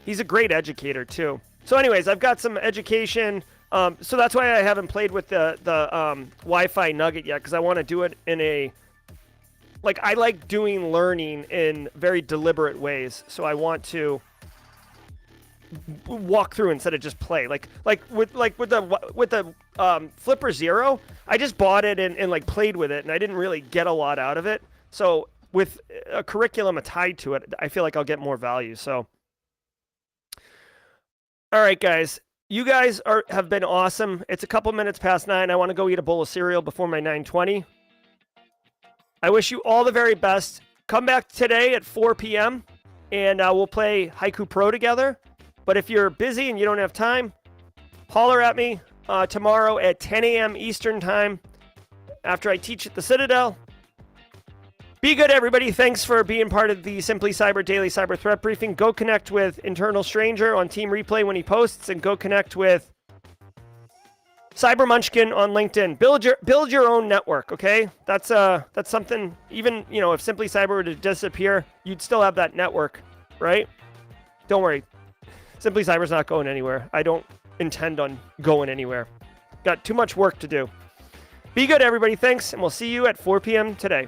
He's a great educator too. So anyways, I've got some education. So that's why I haven't played with the Wi-Fi Nugget yet, because I want to do it in a, like, I like doing learning in very deliberate ways. So I want to walk through instead of just play. Like with the Flipper Zero, I just bought it and like played with it, and I didn't really get a lot out of it. So with a curriculum tied to it, I feel like I'll get more value. So, all right, guys. You guys have been awesome. It's a couple minutes past 9. I want to go eat a bowl of cereal before my 9:20. I wish you all the very best. Come back today at 4 p.m. and we'll play Haiku Pro together. But if you're busy and you don't have time, holler at me tomorrow at 10 a.m. Eastern Time after I teach at the Citadel. Be good, everybody. Thanks for being part of the Simply Cyber Daily Cyber Threat Briefing. Go connect with Internal Stranger on Team Replay when he posts, and go connect with Cyber Munchkin on LinkedIn. Build your own network, okay? That's something, even, if Simply Cyber were to disappear, you'd still have that network, right? Don't worry. Simply Cyber's not going anywhere. I don't intend on going anywhere. Got too much work to do. Be good, everybody. Thanks, and we'll see you at 4 p.m. today.